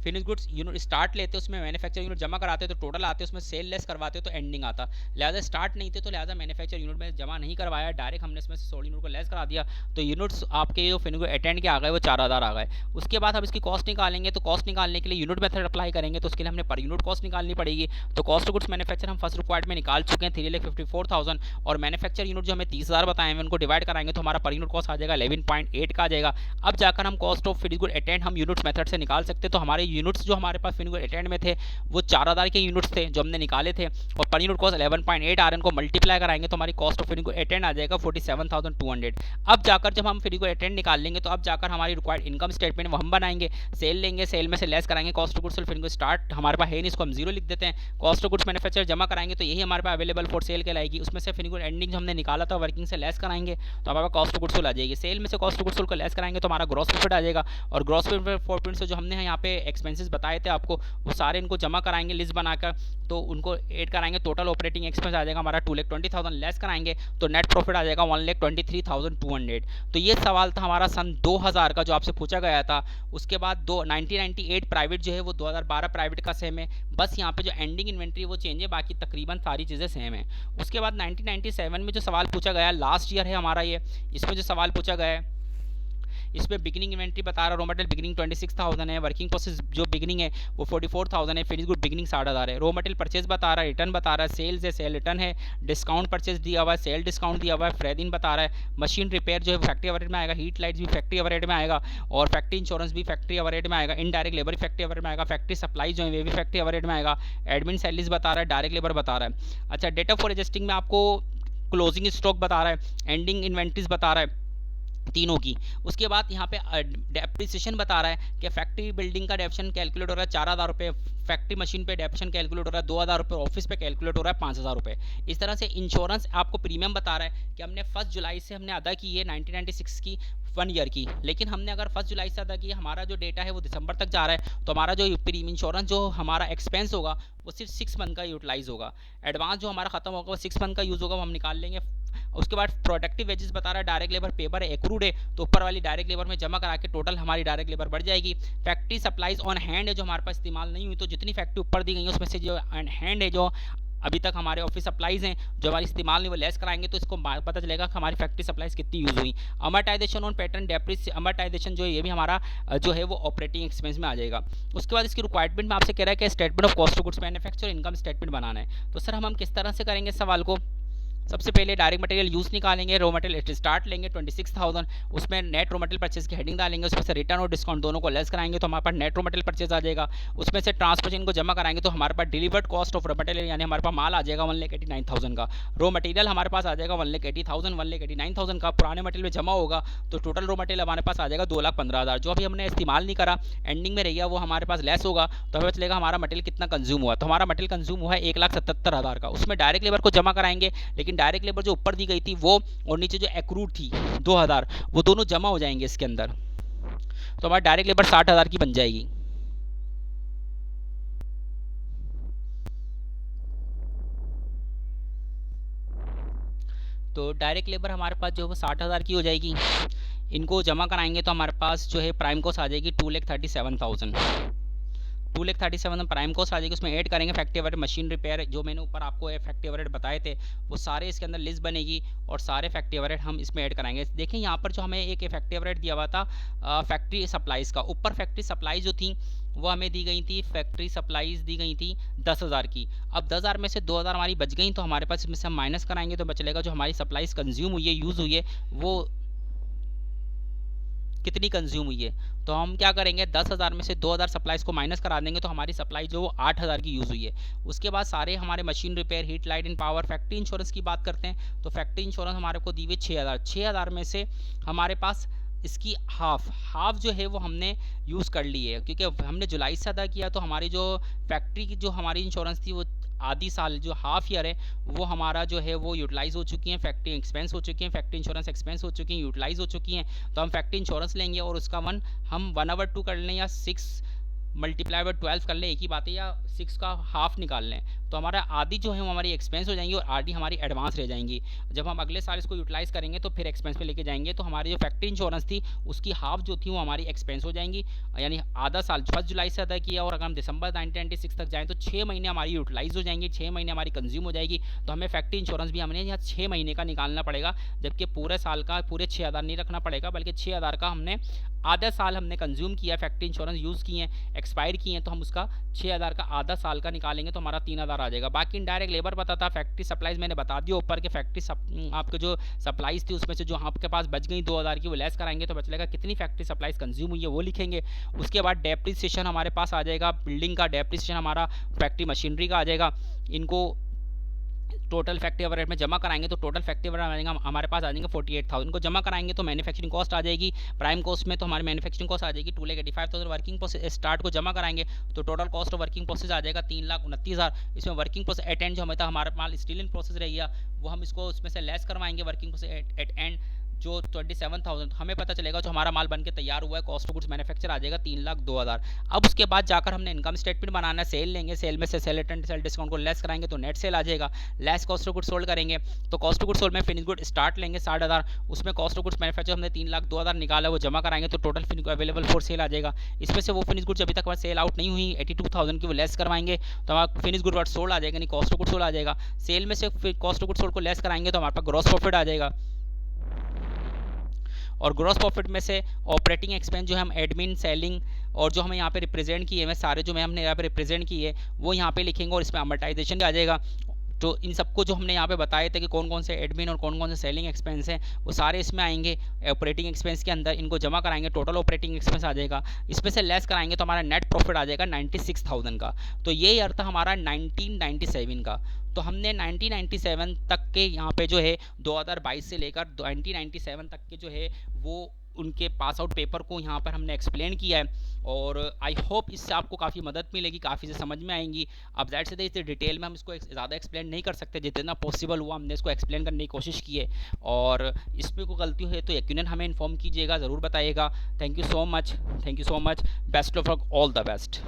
फिनिश गुड्स यूनिट स्टार्ट लेते उसमें मैन्युफैक्चर यूनिट जमा कराते तो टोटल आते, उसमें सेल लेस करवाते तो एंडिंग आता। लिहाजा स्टार्ट नहीं थे तो लिहाजा मैन्युफैक्चर यूनिट में जमा नहीं करवाया, डायरेक्ट हमने इसमें सोल्ड यूनिट को लेस करा दिया। तो यूनिट्स आपके जो फिनिश गुड अटेंड के आ गए वो 4,000 आ गए। उसके बाद हम इसकी कॉस्ट निकालेंगे तो कॉस्ट निकालने के लिए यूनिट मेथड अप्लाई करेंगे तो उसके लिए हमने पर यूनिट कॉस्ट निकालनी पड़ेगी। तो कॉस्ट ऑफ गुड्स मैन्युफैक्चर हम फर्स्ट रिक्वायर्ड में निकाल चुके हैं 3,54,000 और मैन्युफैक्चर यूनिट जो हमें 30,000 बताए हैं उनको डिवाइड कराएंगे तो हमारा पर यूनिट कॉस्ट आ जाएगा 11.8 का आ जाएगा। अब जाकर हम cost of finish good attend हम यूनिट्स मेथड से निकाल सकते हैं। तो हमारे यूनिट्स जो हमारे पास फिनिश गुड अटेंड में थे वो 4,000 के यूनिट्स थे जो हमने निकाले थे और पर यूनिट कॉस्ट 11.8 आ रहे हैं, को मल्टीप्लाई कराएंगे तो हमारी cost of finish good attend आ जाएगा 47,200। अब जाकर जब हम फिनिश गुड अटेंड निकाल लेंगे तो अब जाकर हमारी रिक्वायर्ड इनकम स्टेटमेंट वो हम बनाएंगे। सेल लेंगे, सेल में से लेस कराएंगे cost of goods finish good start हमारे पास है नहीं, इसको हम जीरो लिख देते हैं। कॉस्ट ऑफ गुड्स मैन्युफैक्चर जमा कराएंगे तो यही हमारे पास अवेलेबल फॉर सेल कहलाएगी। उसमें से फिनिश गुड एंडिंग जो हमने निकाला था वर्किंग से लेस कराएंगे तो हमारे पास कॉस्ट ऑफ गुड्स आ जाएगी। सेल में से कॉस्ट ऑफ गुड्स को लेस कराएंगे तो हमारा ग्रॉस प्रॉफिट आ जाएगा और ग्रॉस प्रॉफिट से जो हमने यहाँ पे एक्सपेंसेस बताए थे आपको वो सारे इनको जमा कराएंगे लिस्ट बनाकर तो उनको ऐड कराएंगे। टोटल ऑपरेटिंग एक्सपेंस आ जाएगा हमारा 2,20,000 लेस कराएंगे तो नेट प्रॉफिट आ जाएगा 1,23,200। तो ये सवाल था हमारा सन 2000 का जो आपसे पूछा गया था। उसके बाद 1998 प्राइवेट जो है वो 2012 प्राइवेट का सेम है, बस यहाँ पे जो एंडिंग इन्वेंट्री वो चेंज है, बाकी तकरीबन सारी चीज़ें सेम है। उसके बाद 1997 में जो सवाल पूछा गया लास्ट ईयर है हमारा ये, इसमें जो सवाल पूछा गया है इसमें बिगिनिंग इन्वेंट्री बता रहा है, रॉ मटेरियल बिगिनिंग 26,000 है, वर्किंग प्रोसेस जो बिगिनिंग है वो 44,000 है, फिनिश गुड बिगिनिंग 60,000 है। रॉ मटेरियल परचेज बता रहा है, रिटर्न बता रहा है, सेल्स है, सेल रिटर्न है, डिस्काउंट परचेज दिया हुआ है, सेल डिस्काउंट दिया हुआ है, फ्रेदिन बता रहा है, मशीन रिपेयर जो है फैक्ट्री ओवरहेड में आएगा, हीट लाइट्स भी फैक्ट्री ओवरहेड में आएगा और फैक्ट्री इंश्योरेंस भी फैक्ट्री ओवरहेड में आएगा, इनडायरेक्ट लेबर फैक्ट्री ओवरहेड में आएगा, फैक्ट्री सप्लाई जो है वे भी फैक्ट्री ओवरहेड में आएगा, एडमिन सैलरीज बता रहा है, डायरेक्ट लेबर बता रहा है। अच्छा, डेटा फॉर एडजस्टिंग में आपको क्लोजिंग स्टॉक बता रहा है, एंडिंग इन्वेंट्रीज बता रहा है तीनों की। उसके बाद यहाँ पे डेप्रिसिएशन बता रहा है कि फैक्ट्री बिल्डिंग का डेप्रिसिएशन कैलकुलेट हो रहा है 4,000 रुपये, फैक्ट्री मशीन पे डेप्रिसिएशन कैलकुलेट हो रहा है 2,000 रुपये, ऑफिस पे कैलकुलेट हो रहा है 5,000 रुपये। इस तरह से इंश्योरेंस आपको प्रीमियम बता रहा है कि हमने 1 जुलाई से हमने अदा की है 1996 की 1 ईयर की, लेकिन हमने अगर 1 जुलाई से अदा की, हमारा जो डेटा है वो दिसंबर तक जा रहा है, तो हमारा जो प्रीमियम इंश्योरेंस जो हमारा एक्सपेंस होगा वो सिर्फ 6 मंथ का यूटिलाइज होगा। एडवांस जो हमारा खत्म होगा वो 6 मंथ का यूज़ होगा, वो हम निकाल लेंगे। उसके बाद प्रोडक्टिव वेजेस बता रहा है, डायरेक्ट लेबर पेपर है, एक्रूड है, तो ऊपर वाली डायरेक्ट लेबर में जमा करा के टोटल हमारी डायरेक्ट लेबर बढ़ जाएगी। फैक्ट्री सप्लाईज ऑन हैंड है जो हमारे पास इस्तेमाल नहीं हुई, तो जितनी फैक्ट्री ऊपर दी गई है उसमें से जो ऑन हैंड है जो अभी तक हमारे ऑफिस सप्लाईज हैं जो हमारी इस्तेमाल नहीं वो लेस कराएंगे, तो इसको पता चलेगा कि हमारी फैक्ट्री सप्लाईज कितनी यूज़ हुई। अमर्टाइजेशन ऑन पैटर्न डेप्रिस, अमर्टाइजेशन जो है ये भी हमारा जो है वो ऑपरेटिंग एक्सपेंस में आ जाएगा। उसके बाद इसकी रिक्वायरमेंट में आपसे कह रहा है कि statement of cost of goods manufacture income statement बनाना है। तो सर हम किस तरह से करेंगे सवाल को? सबसे पहले डायरेक्ट मटेरियल यूज़ निकालेंगे, रॉ मटेरियल स्टार्ट लेंगे 26,000, उसमें नेट रॉ मटेरियल परचेज की हेडिंग डालेंगे, उसमें से रिटर्न और डिस्काउंट दोनों को लेस कराएंगे तो हमारे पास नेट रॉ मटेरियल परचेज आ जाएगा। उसमें से ट्रांसपोर्टेशन को जमा कराएंगे तो हमारे पास delivered cost of raw material यानी हमारे पास माल आ जाएगा 1,89,000 का, रॉ मटेरियल हमारे पास आ जाएगा 1,80,000, 1,89,000 का पुराने मटेरियल में जमा होगा, तो टोटल रॉ मटेरियल हमारे पास आ जाएगा 2,15,000। जो अभी हमने इस्तेमाल नहीं करा एंडिंग में रह गया वो हमारे पास लेस होगा, तो हमें चलेगा हमारा मटेरियल कितना कंज्यूम हुआ। तो हमारा मटेरियल कंज्यूम हुआ है 1,77,000 का। उसमें डायरेक्ट लेबर को जमा कराएंगे, लेकिन डायरेक्ट लेबर जो ऊपर दी गई थी वो और नीचे जो एक्रूड थी 2,000 वो दोनों जमा हो जाएंगे इसके अंदर, तो हमारी डायरेक्ट लेबर 60,000 की बन जाएगी। तो डायरेक्ट लेबर हमारे पास जो है वो 60,000 की हो जाएगी। इनको जमा कराएंगे तो हमारे पास जो है प्राइम कॉस्ट आ जाएगी 2,37,000, 2,37,000 प्राइम कॉस्ट आ जाएगी। उसमें ऐड करेंगे फैक्ट्री ओवरहेड, मशीन रिपेयर जो मैंने ऊपर आपको फैक्ट्री ओवरहेड बताए थे वो सारे इसके अंदर लिस्ट बनेगी और सारे फैक्ट्री ओवरहेड हम इसमें ऐड कराएंगे। देखिए यहाँ पर जो हमें एक फैक्ट्री ओवरहेड दिया हुआ था फैक्ट्री सप्लाईज़ का, ऊपर फैक्ट्री सप्लाई जो थी वो हमें दी गई थी, फैक्ट्री सप्लाईज दी गई थी 10,000 की। अब 10,000 में से 2,000 हमारी बच गई, तो हमारे पास इसमें से हम माइनस कराएंगे तो बचेगा जो हमारी सप्लाईज कंज्यूम हुई है, यूज़ हुई है, वो कितनी कंज्यूम हुई है। तो हम क्या करेंगे 10,000 में से 2,000 सप्लाईज को माइनस करा देंगे तो हमारी सप्लाई जो वो 8,000 की यूज़ हुई है। उसके बाद सारे हमारे machine repair, heat, light and power, factory insurance की बात करते हैं तो फैक्ट्री इंश्योरेंस हमारे को दी हुई 6,000, 6,000 में से हमारे पास इसकी हाफ जो है वो हमने यूज़ कर ली है, क्योंकि हमने जुलाई से अदा किया तो हमारी जो फैक्ट्री की जो हमारी इंश्योरेंस थी वो आधी साल जो हाफ ईयर है वो हमारा जो है वो यूटिलाइज हो चुकी है, फैक्ट्री एक्सपेंस हो चुकी है, फैक्ट्री इंश्योरेंस एक्सपेंस हो चुकी है, यूटिलाइज हो चुकी हैं। तो हम फैक्ट्री इंश्योरेंस लेंगे और उसका हम 1/2 कर लें या 6 मल्टीप्लाई बाय 12 कर लें, एक ही बात है, या 6 का हाफ निकाल लें, तो हमारा आधी जो है वो हमारी एक्सपेंस हो जाएंगी और आधी हमारी एडवांस रह जाएंगी। जब हम अगले साल इसको यूटिलाइज करेंगे तो फिर एक्सपेंस पे लेके जाएंगे, तो हमारी जो फैक्ट्री इंश्योरेंस थी उसकी हाफ जो थी वो हमारी एक्सपेंस हो जाएंगी, यानी आधा साल 1 जुलाई से अदा किया और अगर हम दिसंबर 1996 तक जाएँ तो 6 महीने हमारी यूटिलाइज हो जाएंगी, 6 महीने हमारी कंज्यूम हो जाएगी। तो हमें फैक्ट्री इंश्योरेंस भी हमने यहाँ 6 महीने का निकालना पड़ेगा, जबकि पूरे साल का पूरे 6,000 नहीं रखना पड़ेगा, बल्कि 6,000 का हमने आधा साल हमने कंज्यूम किया, फैक्ट्री इंश्योरेंस यूज़ किए हैं, एक्सपायर किए हैं, तो हम उसका 6,000 का आधा साल का निकालेंगे तो हमारा 3,000 आ जाएगा। बाकी इनडायरेक्ट लेबर पता था, फैक्ट्री सप्लाईज मैंने बता दिया ऊपर के फैक्ट्री आपके जो सप्लाईज थी उसमें से जो आपके पास बच गई 2,000 की वो लेस कराएंगे तो बच जाएगा कितनी फैक्ट्री सप्लाईज कंज्यूम हुई है वो लिखेंगे। उसके बाद डेप्रिसिएशन हमारे पास आ जाएगा, बिल्डिंग का डेप्रिसिएशन हमारा फैक्ट्री मशीनरी का आ जाएगा। इनको टोटल फैक्ट्री ओवरहेड में जमा कराएंगे तो टोटल फैक्ट्री ओवरहेड हमारे पास आ जाएंगे 48,000 को जमा कराएंगे तो मैन्युफैक्चरिंग कॉस्ट आ जाएगी, प्राइम कॉस्ट में तो हमारी मैन्युफैक्चरिंग कॉस्ट आ जाएगी 2,85,000। वर्किंग प्रोसेस स्टार्ट को जमा कराएंगे तो total cost of working process आ जाएगा 3,29,000। इसमें वर्किंग प्रोसेस एट एंड जो हमें था हमारे माल स्टील इन प्रोसेस रह गया वो हम इसको उसमें से लेस करवाएंगे, वर्किंग प्रोसेस एट एंड जो 27,000 हमें पता चलेगा जो हमारा माल बन के तैयार हुआ है, कॉस्ट ऑफ गुड्स मैन्युफैक्चर आ जाएगा 3,02,000। अब उसके बाद जाकर हमने इनकम स्टेटमेंट बनाना है, सेल लेंगे, सेल में से सेल रिटर्न सेल डिस्काउंट को लेस कराएंगे तो नेट सेल आ जाएगा, less cost of goods sold करेंगे तो कॉस्ट ऑफ गुड्स सोल्ड में फिनिश गुड स्टार्ट लेंगे 60,000, उसमें कॉस्ट ऑफ गुड्स मैन्युफैक्चर हमने 3,02,000 निकाला वो जमा कराएंगे तो टोटल अवेलेबल फॉर सेल आ जाएगा। इसमें से वो फिनिश गुड्स अभी तक सेल आउट नहीं हुई 82,000 की वो लेस करवाएंगे तो हमारा फिनिश गुड वर्ड सोल्ड आ जाएगा, नहीं कॉस्ट ऑफ गुड्स सोल्ड आ जाएगा। सेल में से कॉस्ट ऑफ गुड्स सोल्ड को लेस कराएंगे तो हमारे पास ग्रॉस प्रॉफिट आ जाएगा और ग्रॉस प्रॉफिट में से ऑपरेटिंग एक्सपेंस जो हम एडमिन सेलिंग और जो हमें यहाँ पे रिप्रेजेंट किए हैं सारे जो हमने यहाँ पे रिप्रेजेंट किए वो यहाँ पे लिखेंगे और इसमें अमर्टाइजेशन आ जाएगा। तो इन सबको जो हमने यहाँ पे बताए थे कि कौन कौन से एडमिन और कौन कौन से सेलिंग एक्सपेंस हैं, वो सारे इसमें आएंगे ऑपरेटिंग एक्सपेंस के अंदर। इनको जमा कराएंगे, टोटल ऑपरेटिंग एक्सपेंस आ जाएगा, इसमें से लेस कराएंगे तो हमारा नेट प्रॉफिट आ जाएगा 96,000 का। तो ये ईयर था हमारा 1997 का। तो हमने 1997 तक के यहाँ पे जो है 2022 से लेकर 1997 तक के जो है वो उनके पास आउट पेपर को यहाँ पर हमने एक्सप्लेन किया है। और आई होप इससे आपको काफ़ी मदद मिलेगी, काफ़ी से समझ में आएंगी। अब दैट से इतने डिटेल में हम इसको ज़्यादा एक्सप्लेन नहीं कर सकते, जितना पॉसिबल हुआ हमने इसको एक्सप्लेन करने की कोशिश की है। और इसमें कोई गलती है तो यकीनन हमें इन्फॉर्म कीजिएगा, ज़रूर बताइएगा। Thank you so much, thank you so much, best of luck, all the best.